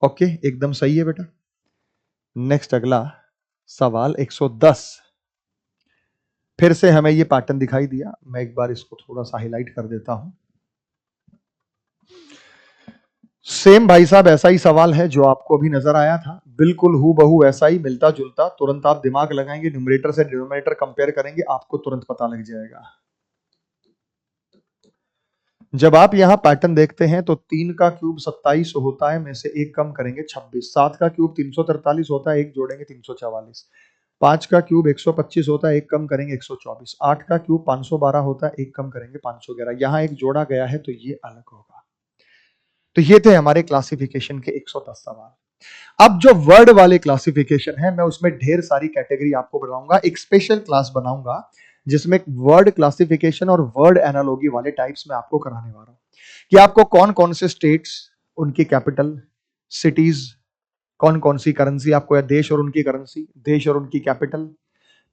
[SPEAKER 1] ओके एकदम सही है बेटा। नेक्स्ट अगला सवाल 110, फिर से हमें ये पैटर्न दिखाई दिया, मैं एक बार इसको थोड़ा सा हाईलाइट कर देता हूं। सेम भाई साहब ऐसा ही सवाल है जो आपको अभी नजर आया था, बिल्कुल हूबहू ऐसा ही मिलता जुलता। तुरंत आप दिमाग लगाएंगे, न्यूमरेटर से डिनोमिनेटर कंपेयर करेंगे, आपको तुरंत पता लग जाएगा। जब आप यहां पैटर्न देखते हैं तो 3 का क्यूब 27 होता है, में से एक कम करेंगे 26, 7 का क्यूब 343 होता है, एक जोड़ेंगे 344, 5 का क्यूब 125 होता है, एक कम करेंगे 124, 8 का क्यूब 512 होता है, एक कम करेंगे 511, यहां एक जोड़ा गया है तो ये अलग होगा। तो ये थे हमारे क्लासिफिकेशन के 110 सवाल। अब जो वर्ड वाले क्लासिफिकेशन है, मैं उसमें ढेर सारी कैटेगरी आपको बनाऊंगा, एक स्पेशल क्लास बनाऊंगा जिसमें वर्ड क्लासिफिकेशन और वर्ड एनालॉजी वाले टाइप्स में आपको कराने वाला हूं कि आपको कौन कौन से स्टेट्स, उनकी कैपिटल सिटीज, कौन कौन सी करेंसी आपको, या देश और उनकी करेंसी, देश और उनकी कैपिटल,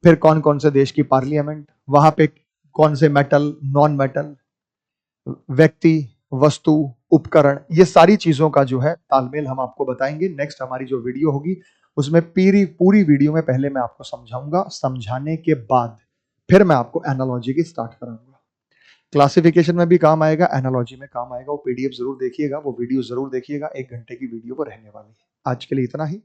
[SPEAKER 1] फिर कौन कौन से देश की पार्लियामेंट, वहां पे कौन से मेटल, नॉन मेटल, व्यक्ति, वस्तु, उपकरण, ये सारी चीजों का जो है तालमेल हम आपको बताएंगे। नेक्स्ट हमारी जो वीडियो होगी उसमें पूरी पूरी वीडियो में पहले मैं आपको समझाऊंगा, समझाने के बाद फिर मैं आपको एनालॉजी की स्टार्ट कराऊंगा। क्लासिफिकेशन में भी काम आएगा, एनालॉजी में काम आएगा। वो पीडीएफ जरूर देखिएगा, वो वीडियो जरूर देखिएगा, 1 घंटे की वीडियो वो रहने वाली है। आज के लिए इतना ही।